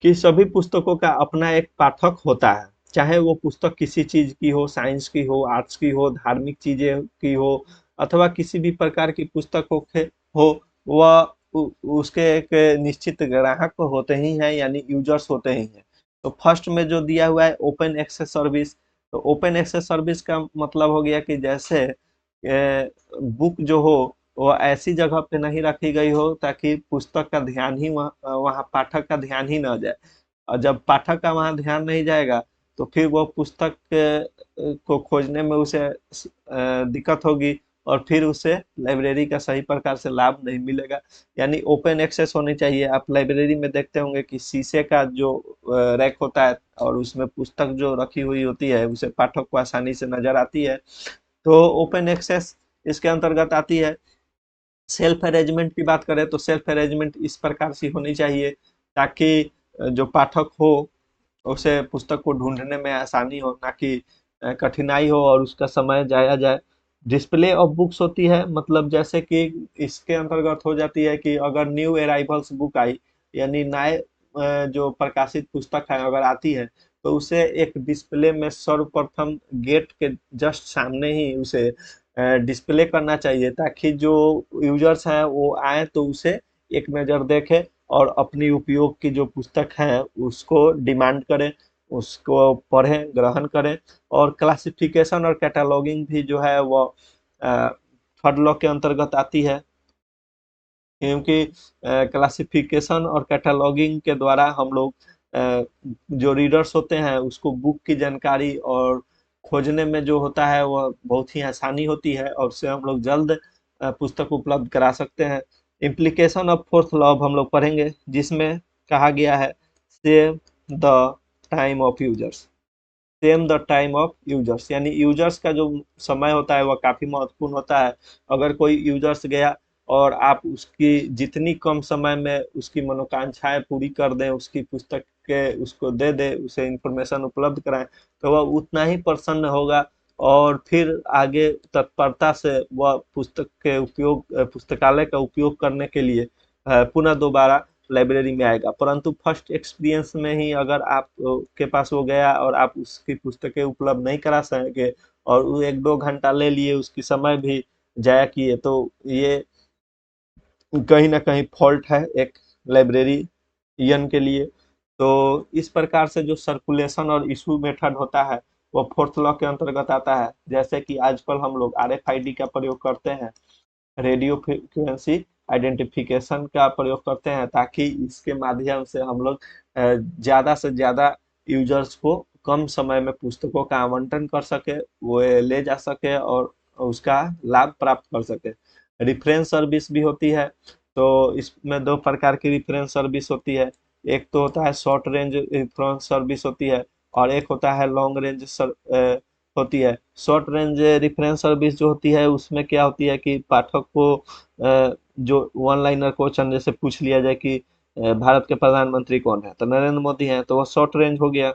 कि सभी पुस्तकों का अपना एक पाठक होता है, चाहे वो पुस्तक किसी चीज की हो, साइंस की हो, आर्ट्स की हो, धार्मिक चीजें की हो, अथवा किसी भी प्रकार की पुस्तक हो, वह उसके एक निश्चित ग्राहक होते ही हैं, यानी यूजर्स होते ही हैं। तो फर्स्ट में जो दिया हुआ है ओपन एक्सेस सर्विस, तो ओपन एक्सेस सर्विस का मतलब हो गया कि जैसे बुक जो हो वो ऐसी जगह पे नहीं रखी गई हो ताकि पुस्तक का ध्यान ही वहाँ पाठक का ध्यान ही न जाए, और जब पाठक का वहाँ ध्यान नहीं जाएगा तो फिर वो पुस्तक को खोजने में उसे दिक्कत होगी और फिर उसे लाइब्रेरी का सही प्रकार से लाभ नहीं मिलेगा। यानी ओपन एक्सेस होनी चाहिए। आप लाइब्रेरी में देखते होंगे कि शीशे का जो रैक होता है और उसमें पुस्तक जो रखी हुई होती है उसे पाठक को आसानी से नजर आती है, तो ओपन एक्सेस इसके अंतर्गत आती है। सेल्फ अरेंजमेंट की बात करें तो सेल्फ अरेंजमेंट इस प्रकार से होनी चाहिए ताकि जो पाठक हो उसे पुस्तक को ढूंढने में आसानी हो, ना कि कठिनाई हो और उसका समय जाया जाए। डिस्प्ले ऑफ बुक्स होती है, मतलब जैसे कि इसके अंतर्गत हो जाती है कि अगर न्यू अराइवल्स बुक आई, यानी नए जो प्रकाशित पुस्तक है अगर आती है तो उसे एक डिस्प्ले में सर्वप्रथम गेट के जस्ट सामने ही उसे डिस्प्ले करना चाहिए, ताकि जो यूजर्स हैं वो आए तो उसे एक नज़र देखें और अपनी उपयोग की जो पुस्तक है उसको डिमांड करें, उसको पढ़ें, ग्रहण करें। और क्लासिफिकेशन और कैटलॉगिंग भी जो है वो थर्ड लॉ के अंतर्गत आती है, क्योंकि क्लासिफिकेशन और कैटलॉगिंग के द्वारा हम लोग जो रीडर्स होते हैं उसको बुक की जानकारी और खोजने में जो होता है वह बहुत ही आसानी होती है और उससे हम लोग जल्द पुस्तक उपलब्ध करा सकते हैं। इम्प्लीकेशन ऑफ फोर्थ लॉ हम लोग पढ़ेंगे, जिसमें कहा गया है save the time of users. Same the time of users यानी यूजर्स का जो समय होता है वह काफी महत्वपूर्ण होता है। अगर कोई यूजर्स गया और आप उसकी जितनी कम समय में उसकी मनोकांक्षाएं पूरी कर दें, उसकी पुस्तक के उसको दे दे, उसे इंफॉर्मेशन उपलब्ध कराएं, तो वह उतना ही प्रसन्न होगा और फिर आगे तत्परता से वह पुस्तक के उपयोग पुस्तकालय का उपयोग करने के लिए पुनः दोबारा लाइब्रेरी में आएगा। परंतु फर्स्ट एक्सपीरियंस में ही अगर आप के पास वो गया और आप उसकी पुस्तकें उपलब्ध नहीं करा सके और वो 1-2 घंटा ले लिए, उसकी समय भी जाया किए, तो ये कहीं ना कहीं फॉल्ट है एक लाइब्रेरियन के लिए। तो इस प्रकार से जो सर्कुलेशन और इशू मेथड होता है वो फोर्थ लॉ के अंतर्गत आता है। जैसे कि आजकल हम लोग RFID का प्रयोग करते हैं, रेडियो फ्रिक्वेंसी आइडेंटिफिकेशन का प्रयोग करते हैं, ताकि इसके माध्यम से हम लोग ज़्यादा से ज़्यादा यूजर्स को कम समय में पुस्तकों का आवंटन कर सके, वो ले जा सके और उसका लाभ प्राप्त कर सके। रेफरेंस सर्विस भी होती है। तो इसमें 2 प्रकार की रेफरेंस सर्विस होती है। एक तो होता है शॉर्ट रेंज रेफरेंस सर्विस होती है, और एक होता है लॉन्ग रेंज होती है। शॉर्ट रेंज रेफरेंस सर्विस जो होती है उसमें क्या होती है कि पाठक को जो वन लाइनर क्वेश्चन जैसे पूछ लिया जाए कि भारत के प्रधानमंत्री कौन है, तो नरेंद्र मोदी हैं, तो वह शॉर्ट रेंज हो गया।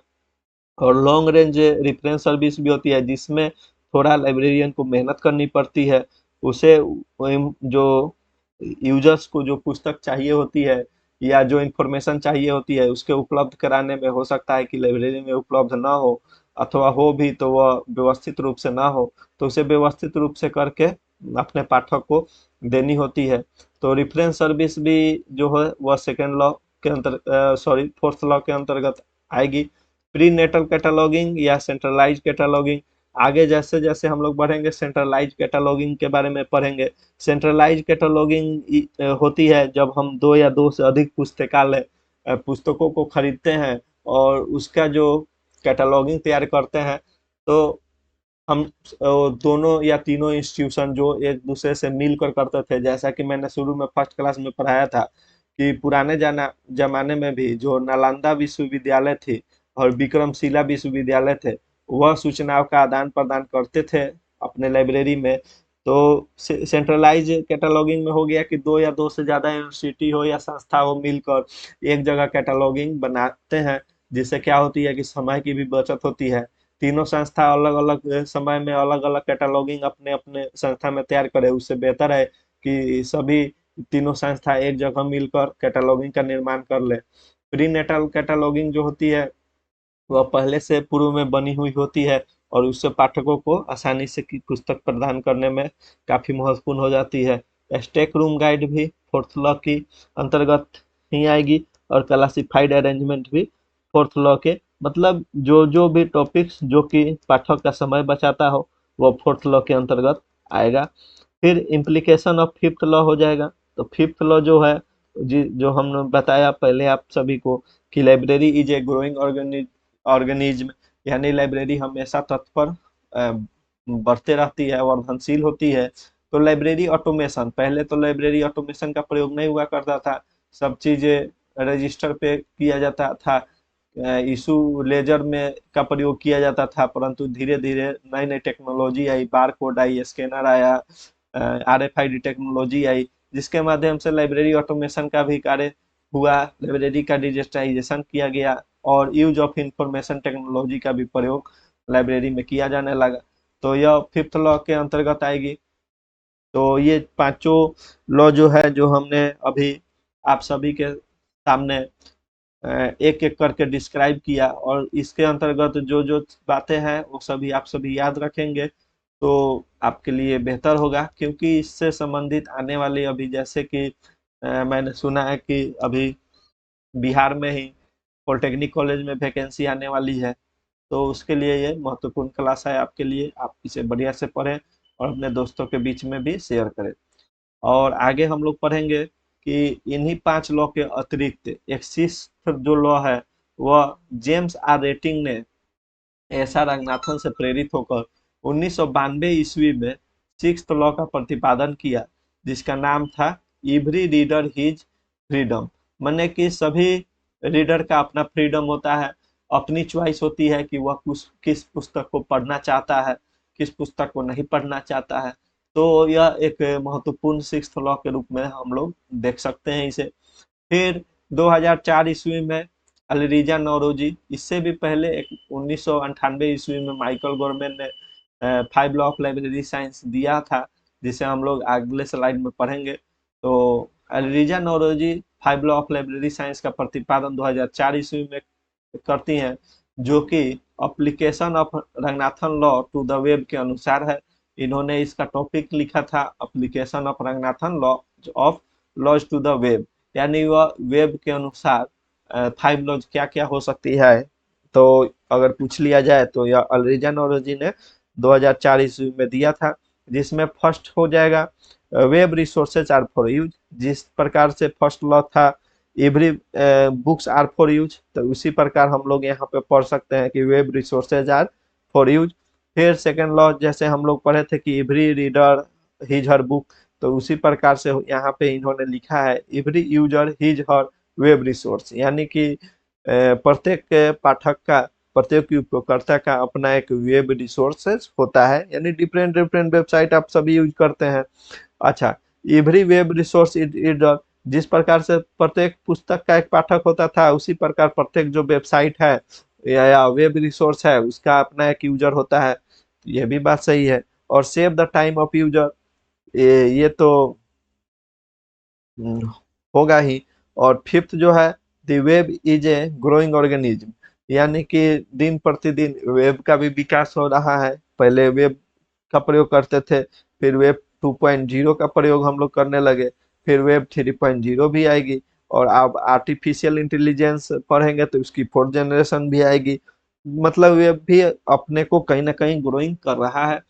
और लॉन्ग रेंज रेफरेंस सर्विस भी होती है, जिसमें थोड़ा लाइब्रेरियन को मेहनत करनी पड़ती है। उसे जो यूजर्स को जो पुस्तक चाहिए होती है या जो इंफॉर्मेशन चाहिए होती है उसके उपलब्ध कराने में हो सकता है कि लाइब्रेरी में उपलब्ध ना हो, अथवा हो भी तो वह व्यवस्थित रूप से ना हो, तो उसे व्यवस्थित रूप से करके अपने पाठक को देनी होती है। तो रेफरेंस सर्विस भी जो है वह सेकेंड लॉ के अंतर सॉरी फोर्थ लॉ के अंतर्गत आएगी। प्री नेटल कैटलॉगिंग या सेंट्रलाइज कैटलॉगिंग, आगे जैसे जैसे हम लोग बढ़ेंगे सेंट्रलाइज कैटलॉगिंग के बारे में पढ़ेंगे। सेंट्रलाइज कैटलॉगिंग होती है जब हम 2 या 2 से अधिक पुस्तकालय पुस्तकों को खरीदते हैं और उसका जो कैटलॉगिंग तैयार करते हैं, तो हम दोनों या तीनों इंस्टीट्यूशन जो एक दूसरे से मिलकर करते थे, जैसा कि मैंने शुरू में फर्स्ट क्लास में पढ़ाया था कि पुराने जमाने में भी जो नालंदा विश्वविद्यालय थी और विक्रमशिला विश्वविद्यालय थे, वह सूचनाओं का आदान प्रदान करते थे अपने लाइब्रेरी में। तो सेंट्रलाइज कैटलॉगिंग में हो गया कि 2 या 2 से ज्यादा यूनिवर्सिटी हो या संस्था हो मिलकर एक जगह कैटलॉगिंग बनाते हैं, जिससे क्या होती है कि समय की भी बचत होती है। तीनों संस्था अलग अलग समय में अलग अलग कैटलॉगिंग अपने अपने संस्था में तैयार करे, उससे बेहतर है कि सभी तीनों संस्था एक जगह मिलकर कैटलॉगिंग का निर्माण कर ले। प्री नेटल कैटलॉगिंग जो होती है वह पहले से पूर्व में बनी हुई होती है और उससे पाठकों को आसानी से की पुस्तक प्रदान करने में काफी महत्वपूर्ण हो जाती है। स्टैक रूम गाइड भी फोर्थ लॉ की अंतर्गत ही आएगी और क्लासिफाइड अरेंजमेंट भी फोर्थ लॉ के, मतलब जो जो भी टॉपिक्स जो कि पाठक का समय बचाता हो वो फोर्थ लॉ के अंतर्गत आएगा। फिर इम्प्लीकेशन ऑफ फिफ्थ लॉ हो जाएगा। तो फिफ्थ लॉ जो है जी जो हमने बताया पहले आप सभी को कि library is a growing organism, यानी लाइब्रेरी हमेशा तत्पर बढ़ते रहती है, वर्धनशील होती है। तो लाइब्रेरी ऑटोमेशन, पहले तो लाइब्रेरी ऑटोमेशन का प्रयोग नहीं हुआ करता था, सब चीजें रजिस्टर पे किया जाता था, इशू लेजर में का प्रयोग किया जाता था। परंतु धीरे धीरे नई नई टेक्नोलॉजी आई, बार कोड आई, स्कैनर आया, RFID टेक्नोलॉजी आई, जिसके माध्यम से लाइब्रेरी ऑटोमेशन का भी कार्य हुआ, लाइब्रेरी का डिजिटाइजेशन किया गया और यूज ऑफ इंफॉर्मेशन टेक्नोलॉजी का भी प्रयोग लाइब्रेरी में किया जाने लगा। तो यह फिफ्थ लॉ के अंतर्गत आएगी। तो ये पांचों लॉ जो है जो हमने अभी आप सभी के सामने एक एक करके डिस्क्राइब किया, और इसके अंतर्गत जो जो बातें हैं वो सभी आप सभी याद रखेंगे तो आपके लिए बेहतर होगा, क्योंकि इससे संबंधित आने वाली अभी जैसे कि मैंने सुना है कि अभी बिहार में ही पॉलिटेक्निक कॉलेज में वैकेंसी आने वाली है। तो उसके लिए ये महत्वपूर्ण क्लास है आपके लिए, आप इसे बढ़िया से पढ़ें और अपने दोस्तों के बीच में भी शेयर करें। और आगे हम लोग पढ़ेंगे कि इन्हीं 5 लॉ के अतिरिक्त एक सिक्स्थ जो लॉ है वह जेम्स आर रेटिंग ने एस आर रंगनाथन से प्रेरित होकर 1992 ईस्वी में सिक्स्थ लॉ का प्रतिपादन किया। जिसका नाम था एवरी रीडर हिज फ्रीडम। माने कि सभी रीडर का अपना फ्रीडम होता है, अपनी चॉइस होती है कि वह किस पुस्तक को पढ़ना चाहता है, किस पुस्तक को नहीं पढ़ना चाहता है। तो यह एक महत्वपूर्ण सिक्स्थ लॉ के रूप में हम लोग देख सकते हैं इसे। फिर 2004 ईस्वी में अलीरिजा नौरोजी, इससे भी पहले एक 1998 ईस्वी में माइकल गोरमैन ने 5 लॉ ऑफ लाइब्रेरी साइंस दिया था, जिसे हम लोग अगले स्लाइड में पढ़ेंगे। तो Alireza Noruzi 5 law of library science का प्रतिपादन 2004 ईस्वी में करती हैं, जो कि application of Ranganathan law to the web के अनुसार है। इन्होंने इसका टॉपिक लिखा था application of Ranganathan law of laws to the web, यानी वह वेब के अनुसार 5 लॉज क्या क्या हो सकती है। तो अगर पूछ लिया जाए तो यह अल्रिजा नौरोजी ने 2004 ईस्वी में दिया था, जिसमें फर्स्ट हो जाएगा web resources are for use. जिस प्रकार से फर्स्ट लॉ था every books are for use, तो उसी प्रकार हम लोग यहाँ पे पढ़ सकते हैं कि web resources are for use. फिर सेकेंड लॉ जैसे हम लोग पढ़े थे कि every reader his her book, तो उसी प्रकार से यहाँ पे इन्होंने लिखा है every user his her web resource, यानी कि प्रत्येक पाठक का, प्रत्येक उपयोगकर्ता का अपना एक वेब रिसोर्सेज होता है, यानी डिफरेंट डिफरेंट वेबसाइट आप सभी यूज करते हैं। अच्छा, एवरी वेब रिसोर्स रीडर, जिस प्रकार से प्रत्येक पुस्तक का एक पाठक होता था, उसी प्रकार प्रत्येक जो वेबसाइट है या वेब रिसोर्स है उसका अपना एक यूजर होता है। यह भी बात सही है। और save the time of user, ये तो हम्म, होगा ही। और फिफ्थ जो है the web is a growing organism, यानी कि दिन प्रतिदिन वेब का भी विकास हो रहा है। पहले वेब का प्रयोग करते थे, फिर वेब 2.0 का प्रयोग हम लोग करने लगे, फिर वेब 3.0 भी आएगी, और अब आर्टिफिशियल इंटेलिजेंस पढ़ेंगे तो उसकी फोर्थ जनरेशन भी आएगी। मतलब वेब भी अपने को कहीं ना कहीं ग्रोइंग कर रहा है।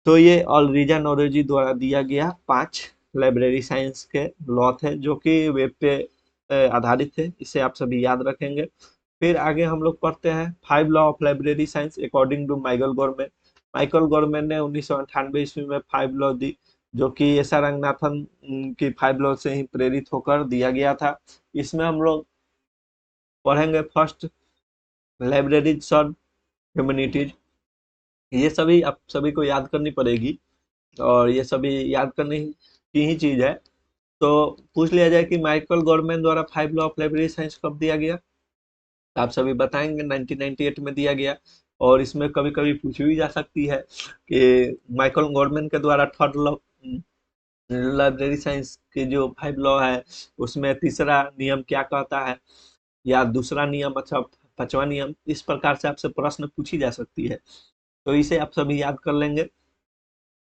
तो ये ऑलरिजा नॉरेजी द्वारा दिया गया 5 लाइब्रेरी साइंस के लॉ थे, जो कि वेब पे आधारित थे। इसे आप सभी याद रखेंगे। फिर आगे हम लोग पढ़ते हैं 5 law of library science according to Michael Gorman. Michael Gorman ने 1998 ईस्वी में 5 लॉ दी, जो कि एस आर रंगनाथन की 5 लॉ से ही प्रेरित होकर दिया गया था। इसमें हम लोग पढ़ेंगे फर्स्ट लाइब्रेरीज सर्व ह्यूमैनिटीज। ये सभी आप सभी को याद करनी पड़ेगी, और ये सभी याद करने की ही चीज है। तो पूछ लिया जाए कि माइकल गॉरमैन द्वारा 5 लॉ ऑफ लाइब्रेरी साइंस कब दिया गया, तो आप सभी बताएंगे 1998 में दिया गया। और इसमें कभी कभी पूछी भी जा सकती है कि माइकल गॉरमैन के द्वारा थर्ड लॉ लाइब्रेरी साइंस के जो 5 लॉ है उसमें तीसरा नियम क्या कहता है, या दूसरा नियम, अच्छा पांचवा नियम। इस प्रकार से आपसे प्रश्न पूछी जा सकती है, तो इसे आप सभी याद कर लेंगे।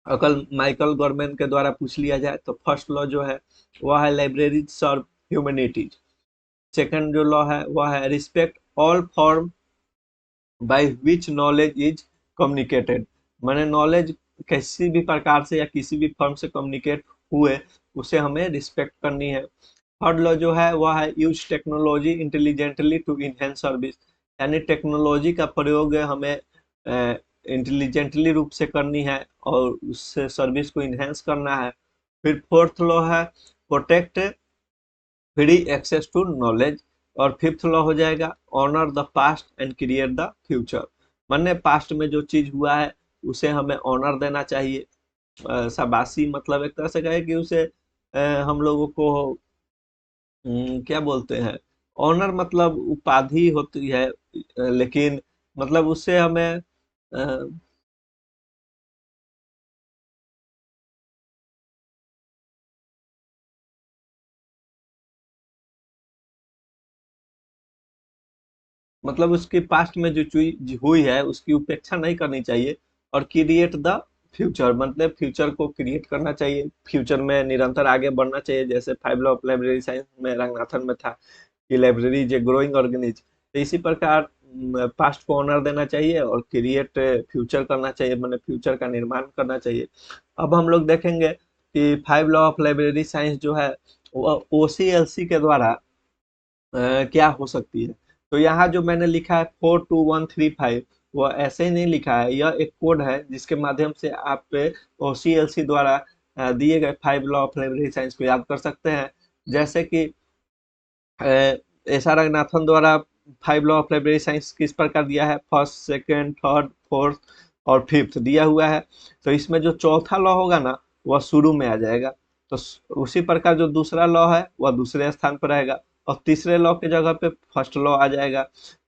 अगर माइकल गॉरमैन के द्वारा पूछ लिया जाए तो फर्स्ट लॉ जो है वह है लाइब्रेरी सर्व ह्यूमैनिटीज। सेकंड जो लॉ है वह है respect all form by which knowledge is communicated. माने नॉलेज किसी भी प्रकार से या किसी भी फॉर्म से कम्युनिकेट हुए उसे हमें रिस्पेक्ट करनी है। थर्ड लॉ जो है वह है use technology intelligently to enhance service, यानी टेक्नोलॉजी का प्रयोग हमें इंटेलिजेंटली रूप से करनी है और उससे सर्विस को इनहेंस करना है। फिर फोर्थ लॉ है protect free access to knowledge. और फिफ्थ लॉ हो जाएगा honour the past and create the future. माने पास्ट में जो चीज हुआ है उसे हमें ऑनर देना चाहिए। शाबाशी मतलब एक तरह से कहे कि उसे हम लोगों को क्या बोलते हैं, ऑनर मतलब उपाधि होती है, लेकिन मतलब उससे हमें अ, मतलब उसके पास्ट में जो चीज हुई है उसकी उपेक्षा नहीं करनी चाहिए। और क्रिएट द फ्यूचर मतलब फ्यूचर को क्रिएट करना चाहिए, फ्यूचर में निरंतर आगे बढ़ना चाहिए। जैसे 5 लॉ ऑफ लाइब्रेरी साइंस में रंगनाथन में था कि library is a growing organism, तो इसी प्रकार पास्ट को ऑनर देना चाहिए और क्रिएट फ्यूचर करना चाहिए, मतलब फ्यूचर का निर्माण करना चाहिए। अब हम लोग देखेंगे कि 5 लॉ ऑफ लाइब्रेरी साइंस जो है वो ओसीएलसी के द्वारा क्या हो सकती है। तो यहाँ जो मैंने लिखा है 42135, वो ऐसे ही नहीं लिखा है, यह एक कोड है जिसके माध्यम से आप OCLC द्वारा दिए गए 5 लॉ ऑफ लाइब्रेरी साइंस को याद कर सकते हैं। जैसे कि एस आर रंगनाथन द्वारा 5 लॉ ऑफ लाइब्रेरी साइंस किस प्रकार दिया है, फर्स्ट, सेकेंड, थर्ड, फोर्थ और फिफ्थ दिया हुआ है। तो इसमें जो चौथा लॉ होगा ना वह शुरू में आ जाएगा। तो उसी प्रकार जो दूसरा लॉ है वह दूसरे स्थान पर रहेगा और तीसरे लॉ के जगह पे फर्स्ट लॉ आ जाएगा।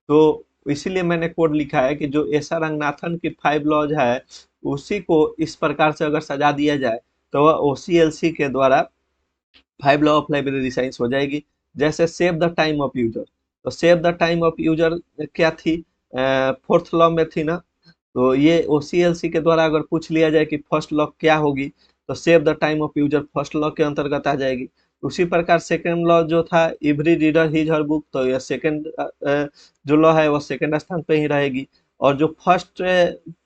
तो इसीलिए मैंने कोड लिखा है कि जो एस आर रंगनाथन की 5 लॉज है उसी को इस प्रकार से अगर सजा दिया जाए तो वह ओसीएलसी के द्वारा 5 लॉ ऑफ लाइब्रेरी साइंस हो जाएगी। जैसे save the time of user, तो save the time of user क्या थी, फोर्थ लॉ में थी ना। तो ये ओसीएलसी के द्वारा अगर पूछ लिया जाए कि फर्स्ट लॉ क्या होगी तो save the time of user first law के अंतर्गत आ जाएगी। उसी प्रकार सेकेंड लॉ जो था every reader his her book, तो यह सेकेंड जो लॉ है वह सेकेंड स्थान पे ही रहेगी। और जो फर्स्ट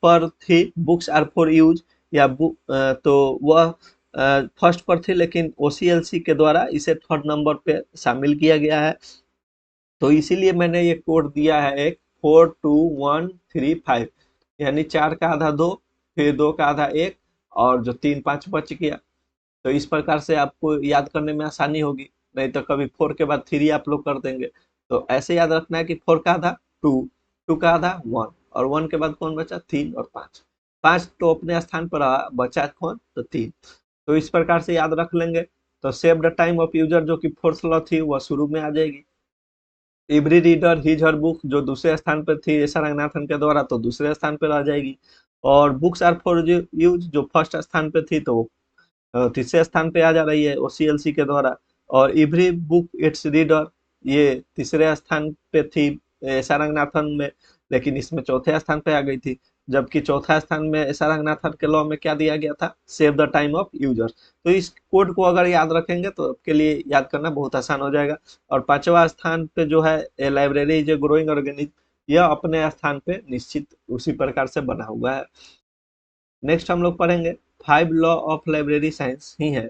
पर थी बुक्स आर फॉर यूज या बुक, तो वह फर्स्ट पर थी लेकिन ओसीएलसी के द्वारा इसे थर्ड नंबर पे शामिल किया गया है। तो इसीलिए मैंने ये कोड दिया है एक 4 2 1 3 5, यानी 4 का आधा 2, फिर 2 का आधा 1 और जो 3 5 बच गया। तो इस प्रकार से आपको याद करने में आसानी होगी, नहीं तो कभी 4 के बाद 3 आप लोग कर देंगे। तो ऐसे याद रखना है कि 4 का आधा 2, 2 का आधा 1 और 1 के बाद कौन बचा, 3 और 5। 5 तो अपने स्थान पर रहा, बचा कौन, तो 3। तो इस प्रकार से याद रख लेंगे। तो save the time of user जो कि फोर्थ लॉ थी वह शुरू में आ जाएगी। Every reader his her book जो दूसरे स्थान पर थी एस आर रंगनाथन के द्वारा तो दूसरे स्थान पर आ जाएगी। और बुक्स आर फॉर यूज जो फर्स्ट स्थान पे थी तो तीसरे स्थान पे आ जा रही है ओसीएलसी के द्वारा। और एवरी बुक इट्स रीडर ये तीसरे स्थान पे थी एस आर रंगनाथन में, लेकिन इसमें चौथे स्थान पे आ गई थी। जबकि चौथा स्थान में एस आर रंगनाथन के लॉ में क्या दिया गया था, save the time of users. तो इस कोड को अगर याद रखेंगे तो आपके लिए याद करना बहुत आसान हो जाएगा। और पांचवा स्थान पे जो है a library is a growing organism, यह अपने स्थान पे निश्चित उसी प्रकार से बना हुआ है। नेक्स्ट हम लोग पढ़ेंगे 5 लॉ ऑफ लाइब्रेरी साइंस ही है,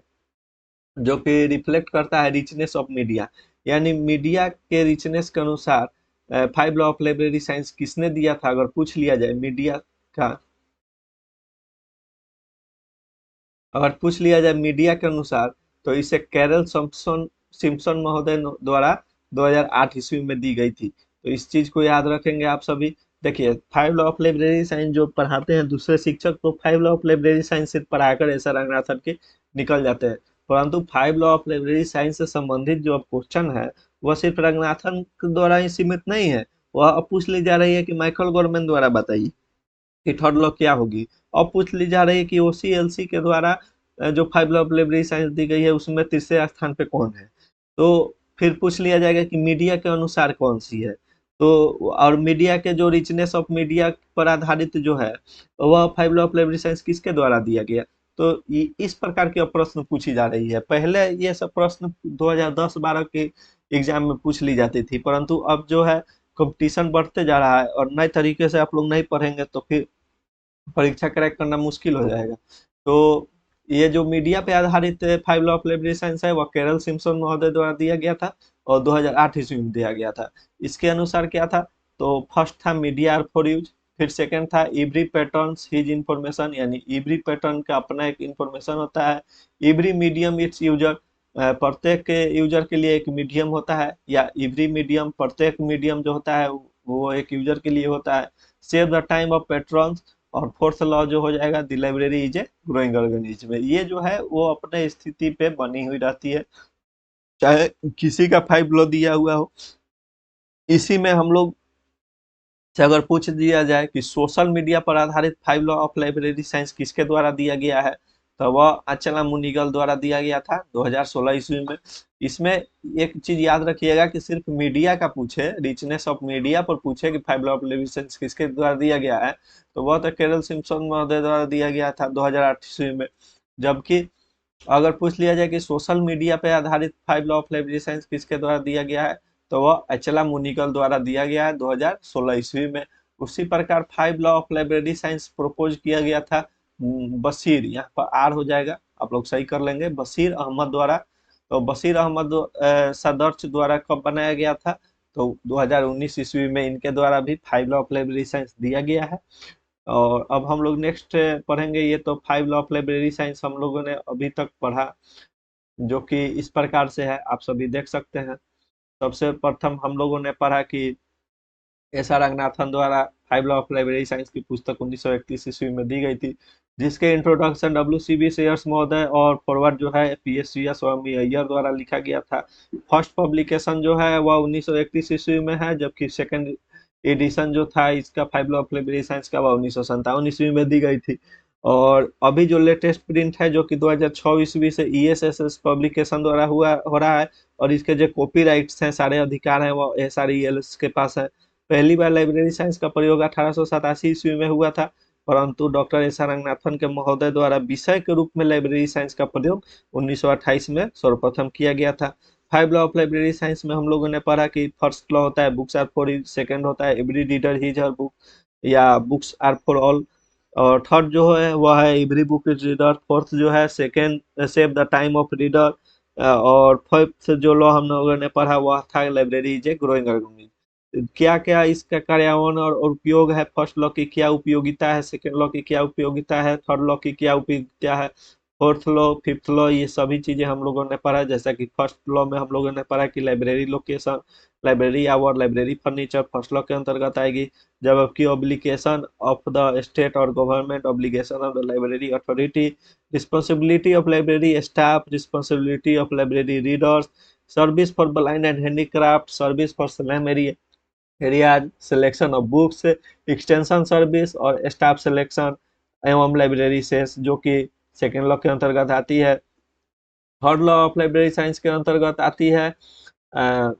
जो कि रिफ्लेक्ट करता है रिचनेस ऑफ मीडिया, यानी मीडिया के रिचनेस के अनुसार 5 लॉ ऑफ लाइब्रेरी साइंस किसने दिया था अगर पूछ लिया जाए मीडिया का। अगर पूछ लिया जाए मीडिया के अनुसार तो इसे कैरल सिम्पसन सिम्पसन महोदय द्वारा 2008 ईस्वी में दी गई थी। तो इस चीज को याद रखेंगे आप सभी। देखिए 5 लॉ ऑफ लाइब्रेरी साइंस जो पढ़ाते हैं दूसरे शिक्षक तो 5 लॉ ऑफ लाइब्रेरी साइंस सिर्फ पढ़ाकर ऐसा रंगनाथन के निकल जाते हैं, परंतु 5 लॉ ऑफ लाइब्रेरी साइंस से संबंधित जो क्वेश्चन है वह सिर्फ रंगनाथन द्वारा ही सीमित नहीं है। वह अब पूछ ली जा रही है कि माइकल गोरमैन द्वारा बताइए कि थर्ड लॉ क्या होगी। और पूछ ली जा रही है कि ओसीएलसी के द्वारा जो 5 लॉ ऑफ लाइब्रेरी साइंस दी गई है उसमें तीसरे स्थान पे कौन है। तो फिर पूछ लिया जाएगा कि मीडिया के अनुसार कौन सी है। तो और मीडिया के जो रिचनेस ऑफ मीडिया पर आधारित जो है वह 5 लॉ ऑफ लाइब्रेरी साइंस किसके द्वारा दिया गया। तो इस प्रकार के प्रश्न पूछी जा रही है। पहले ये सब प्रश्न 2010-12 के एग्जाम में पूछ ली जाती थी, परंतु अब जो है कंपटीशन बढ़ते जा रहा है और नए तरीके से आप लोग नहीं पढ़ेंगे तो फिर परीक्षा क्रैक करना मुश्किल हो जाएगा। तो ये जो मीडिया पे आधारित 5 लॉ ऑफ लाइब्रेरी साइंस है वह कैरल सिम्पसन महोदय द्वारा दिया गया था और 2008 ईस्वी में दिया गया था। इसके अनुसार क्या था, तो फर्स्ट था मीडिया आर फॉर यूज, फिर सेकंड था एवरी पैटर्न हिज इंफॉर्मेशन, यानी एवरी पैटर्न का अपना एक इंफॉर्मेशन होता है। एवरी मीडियम इट्स यूजर, प्रत्येक यूजर के लिए एक मीडियम होता है, या एवरी मीडियम प्रत्येक मीडियम जो होता है वो एक यूजर के लिए होता है। सेव द टाइम ऑफ पेट्रॉन्स, और फोर्थ लॉ जो हो जाएगा the library is a growing organism. ये जो है वो अपने स्थिति पे बनी हुई रहती है, चाहे किसी का 5 लॉ दिया हुआ हो। इसी में हम लोग से अगर पूछ दिया जाए कि सोशल मीडिया पर आधारित 5 लॉ ऑफ लाइब्रेरी साइंस किसके द्वारा दिया गया है, तो वह अचला मुनिगल द्वारा दिया गया था 2016 ईस्वी में। इसमें एक चीज याद रखिएगा कि सिर्फ मीडिया का पूछे, रिचनेस ऑफ मीडिया पर पूछे कि 5 लॉ ऑफ लाइब्रेरी साइंस किसके द्वारा दिया गया है, तो वह तो कैरल सिम्पसन महोदय द्वारा दिया गया था 2008 ईस्वी में। जबकि अगर पूछ लिया जाए कि सोशल मीडिया पे आधारित 5 लॉ ऑफ लाइब्रेरी साइंस किसके द्वारा दिया गया है, तो वह अचला मुनिगल द्वारा दिया गया है 2016 ईस्वी में। उसी प्रकार 5 law of library science propose किया गया था बशीर, यहाँ पर आर हो जाएगा, आप लोग सही कर लेंगे, बशीर अहमद द्वारा। तो बशीर अहमद सदर्च द्वारा कब बनाया गया था, तो 2019 ईस्वी में इनके द्वारा भी 5 लॉ ऑफ लाइब्रेरी साइंस दिया गया है। और अब हम लोग नेक्स्ट पढ़ेंगे, ये तो 5 लॉ ऑफ लाइब्रेरी साइंस हम लोगों ने अभी तक पढ़ा, जो कि इस प्रकार से है, आप सभी देख सकते हैं। सबसे प्रथम हम लोगों ने पढ़ा कि एस आर रंगनाथन द्वारा 5 लॉ ऑफ लाइब्रेरी साइंस की पुस्तक 1931 ईस्वी में दी गई थी, जिसके introduction W C B Sayers महोदय और फॉरवर्ड जो है पी एस स्वामी अय्यर द्वारा लिखा गया था। फर्स्ट पब्लिकेशन जो है वह 1931 ईस्वी में है, जबकि सेकंड एडिशन जो था इसका 5 लॉ ऑफ लाइब्रेरी साइंस का, वह 1957 ईस्वी में दी गई थी। और अभी जो लेटेस्ट प्रिंट है जो कि 2006 ईस्वी से ESSS पब्लिकेशन द्वारा हुआ हो रहा है, और इसके जो कॉपीराइट्स हैं, सारे अधिकार हैं, वो SRELS के पास है। पहली बार लाइब्रेरी साइंस का प्रयोग 1887 ईस्वी में हुआ था, परंतु डॉक्टर एस आर रंगनाथन के महोदय द्वारा विषय के रूप में लाइब्रेरी साइंस का प्रयोग 1928 में सर्वप्रथम किया गया था। 5 लॉ ऑफ लाइब्रेरी साइंस में हम लोगों ने पढ़ा कि फर्स्ट लॉ होता है books are for you, second होता है every reader his her book या बुक्स आर फॉर ऑल, और थर्ड जो है वह है every book is reader, fourth जो है second save the time of reader, और फिफ्थ जो लॉ हम लोगों ने पढ़ा वह था library is a growing organism. क्या क्या इसका कार्यान्वयन और उपयोग है, फर्स्ट लॉ की क्या उपयोगिता है, सेकेंड लॉ की क्या उपयोगिता है, थर्ड लॉ की क्या उपयोगिता है, फोर्थ लॉ, फिफ्थ लॉ, ये सभी चीजें हम लोगों ने पढ़ा। जैसा कि फर्स्ट लॉ में हम लोगों ने पढ़ा कि library location, library hour, library furniture first law के अंतर्गत आएगी, जबकि ऑब्लिगेशन ऑफ द स्टेट और government, obligation of the library authority, responsibility of library staff, responsibility of library readers, service for blind and handicraft, service for slum areas, selection of books, extension service और staff selection एवं library cess, जो कि second law के अंतर्गत आती है। Third law of library science के अंतर्गत आती है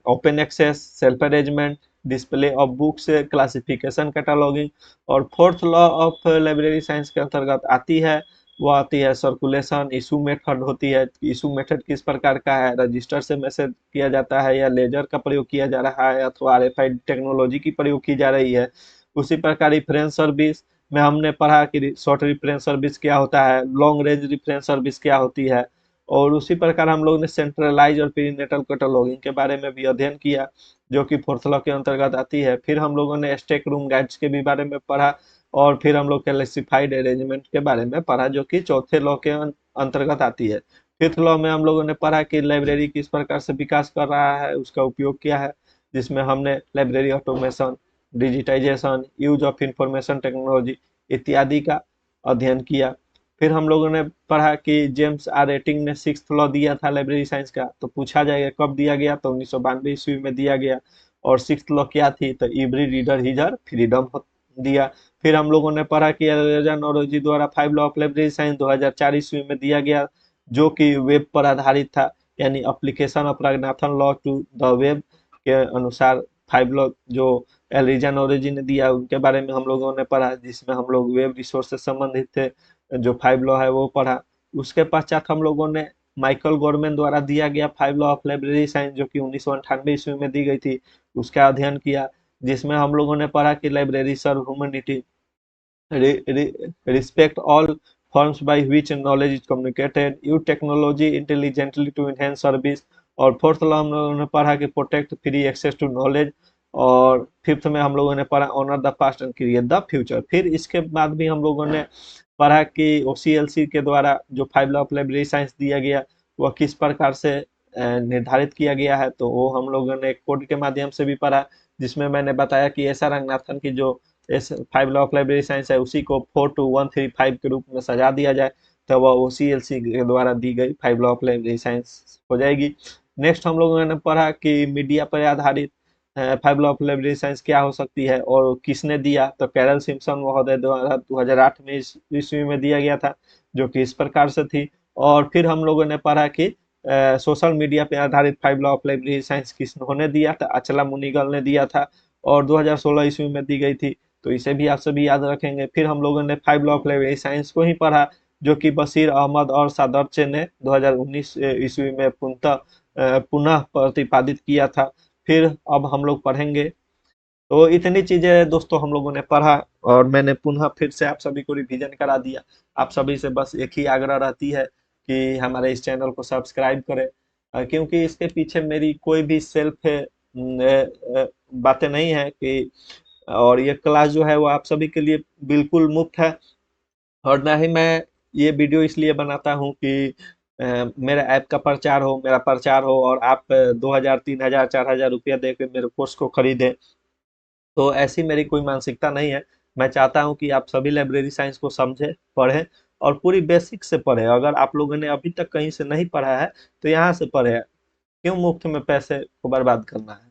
open access, self arrangement, display of books, classification, cataloguing, और fourth law of library science के अंतर्गत आती है, वो आती है सर्कुलेशन। इशू मेथड होती है, इशू मेथड किस प्रकार का है, रजिस्टर से मैसेज किया जाता है या लेजर का प्रयोग किया जा रहा है अथवा RFID टेक्नोलॉजी की प्रयोग की जा रही है। उसी प्रकार रिफरेंस सर्विस में हमने पढ़ा कि शॉर्ट रिफरेंस सर्विस क्या होता है, लॉन्ग रेंज रिफरेंस सर्विस क्या होती है, और उसी प्रकार हम लोग ने सेंट्रलाइज और प्रीनेटल कैटलॉगिंग के बारे में भी अध्ययन किया, जो कि फोर्थ लॉ के अंतर्गत आती है। फिर हम लोगों ने स्टेक रूम गाइड्स के भी बारे में पढ़ा, और फिर हम लोग क्लासिफाइड अरेंजमेंट के बारे में पढ़ा, जो कि चौथे लॉ के अंतर्गत आती है। फिफ्थ लॉ में हम लोगों ने पढ़ा कि लाइब्रेरी किस प्रकार से विकास कर रहा है, उसका उपयोग क्या है, जिसमें हमने library automation, digitization, use of information technology इत्यादि का अध्ययन किया। फिर हम लोगों ने पढ़ा कि जेम्स आर रेटिंग ने सिक्स्थ लॉ दिया था लाइब्रेरी साइंस का, तो पूछा जाएगा कब दिया गया, तो 1992 ईस्वी में दिया गया। और सिक्स्थ लॉ क्या थी, तो every reader his her freedom दिया। फिर हम लोगों ने पढ़ा कि एलेजा नोरोजी द्वारा 5 लॉ ऑफ लाइब्रेरी साइंस 2004 ईस्वी में दिया गया, जो कि वेब पर आधारित था, यानी application of Ranganathan law to the web के अनुसार 5 लॉ जो एलिजा नोरोजी ने दिया उनके बारे में हम लोगों ने पढ़ा, जिसमें हम लोग वेब रिसोर्स से संबंधित थे, जो 5 लॉ है वो पढ़ा। उसके पश्चात हम लोगों ने माइकल गोरमैन द्वारा दिया गया 5 लॉ ऑफ लाइब्रेरी साइंस, जो कि 1998 ईस्वी में दी गई थी, उसका अध्ययन किया, जिसमें हम लोगों ने पढ़ा कि library serve humanity, respect all forms by which knowledge is communicated, use technology intelligently to enhance service, और फोर्थ लॉ हम लोगों ने पढ़ा कि protect free access to knowledge, और फिफ्थ में हम लोगों ने पढ़ा honour the past and create the future. फिर इसके बाद भी हम लोगों ने पढ़ा कि OCLC के द्वारा जो 5 लॉ ऑफ लाइब्रेरी साइंस दिया गया वह किस प्रकार से निर्धारित किया गया है, तो वो हम लोगों ने कोड के माध्यम से भी पढ़ा, जिसमें मैंने बताया कि एस आर रंगनाथन की जो 5 लॉ ऑफ लाइब्रेरी साइंस है उसी को 42135 के रूप में सजा दिया जाए, तो वह OCLC के द्वारा दी गई 5 लॉ ऑफ लाइब्रेरी साइंस हो जाएगी। नेक्स्ट हम लोगों ने पढ़ा कि मीडिया पर आधारित 5 लॉ ऑफ लाइब्रेरी साइंस क्या हो सकती है और किसने दिया, तो कैरल सिम्पसन महोदय द्वारा 2008 में ईस्वी में दिया गया था, जो कि इस प्रकार से थी। और फिर हम लोगों ने पढ़ा कि सोशल मीडिया पे आधारित 5 लॉ ऑफ लाइब्रेरी साइंस किसने दिया था, अचला मुनिगल ने दिया था, और 2016 ईस्वी में दी गई थी, तो इसे भी आप सभी याद रखेंगे। फिर हम लोगों ने 5 लॉ ऑफ लाइब्रेरी साइंस को ही पढ़ा, जो कि बशीर अहमद और सादरचे ने 2019 ईस्वी में पुनः प्रतिपादित किया था। फिर अब हम लोग पढ़ेंगे, तो इतनी चीजें दोस्तों हम लोगों ने पढ़ा, और मैंने पुनः फिर से आप सभी को रिवीजन करा दिया। आप सभी से बस एक ही आग्रह रहती है कि हमारे इस चैनल को सब्सक्राइब करें, क्योंकि इसके पीछे मेरी कोई भी सेल्फ बातें नहीं है कि और ये क्लास जो है वो आप सभी के लिए बिल्कुल मुफ्त है। और ना ही मैं ये वीडियो इसलिए बनाता हूँ कि मेरे ऐप का प्रचार हो, मेरा प्रचार हो, और आप 2,000 3,000 4,000 रुपया दे के मेरे कोर्स को खरीदें। तो ऐसी मेरी कोई मानसिकता नहीं है। मैं चाहता हूं कि आप सभी लाइब्रेरी साइंस को समझें, पढ़ें, और पूरी बेसिक से पढ़ें। अगर आप लोगों ने अभी तक कहीं से नहीं पढ़ा है तो यहाँ से पढ़ें। क्यों मुफ्त में पैसे को बर्बाद करना है।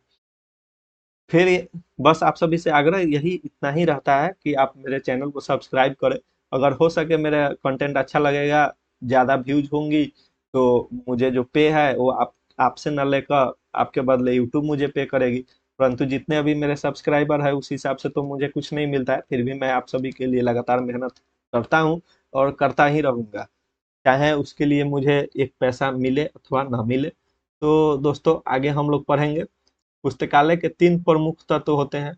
फिर बस आप सभी से आग्रह यही इतना ही रहता है कि आप मेरे चैनल को सब्सक्राइब करें। अगर हो सके मेरा कंटेंट अच्छा लगेगा, ज़्यादा व्यूज होंगी, तो मुझे जो पे है वो आप आपसे न लेकर आपके बदले यूट्यूब मुझे पे करेगी। परंतु जितने अभी मेरे सब्सक्राइबर है उस हिसाब से तो मुझे कुछ नहीं मिलता है, फिर भी मैं आप सभी के लिए लगातार मेहनत करता हूँ और करता ही रहूँगा, चाहे उसके लिए मुझे एक पैसा मिले अथवा ना मिले। तो दोस्तों, आगे हम लोग पढ़ेंगे। पुस्तकालय के 3 प्रमुख तत्व होते हैं,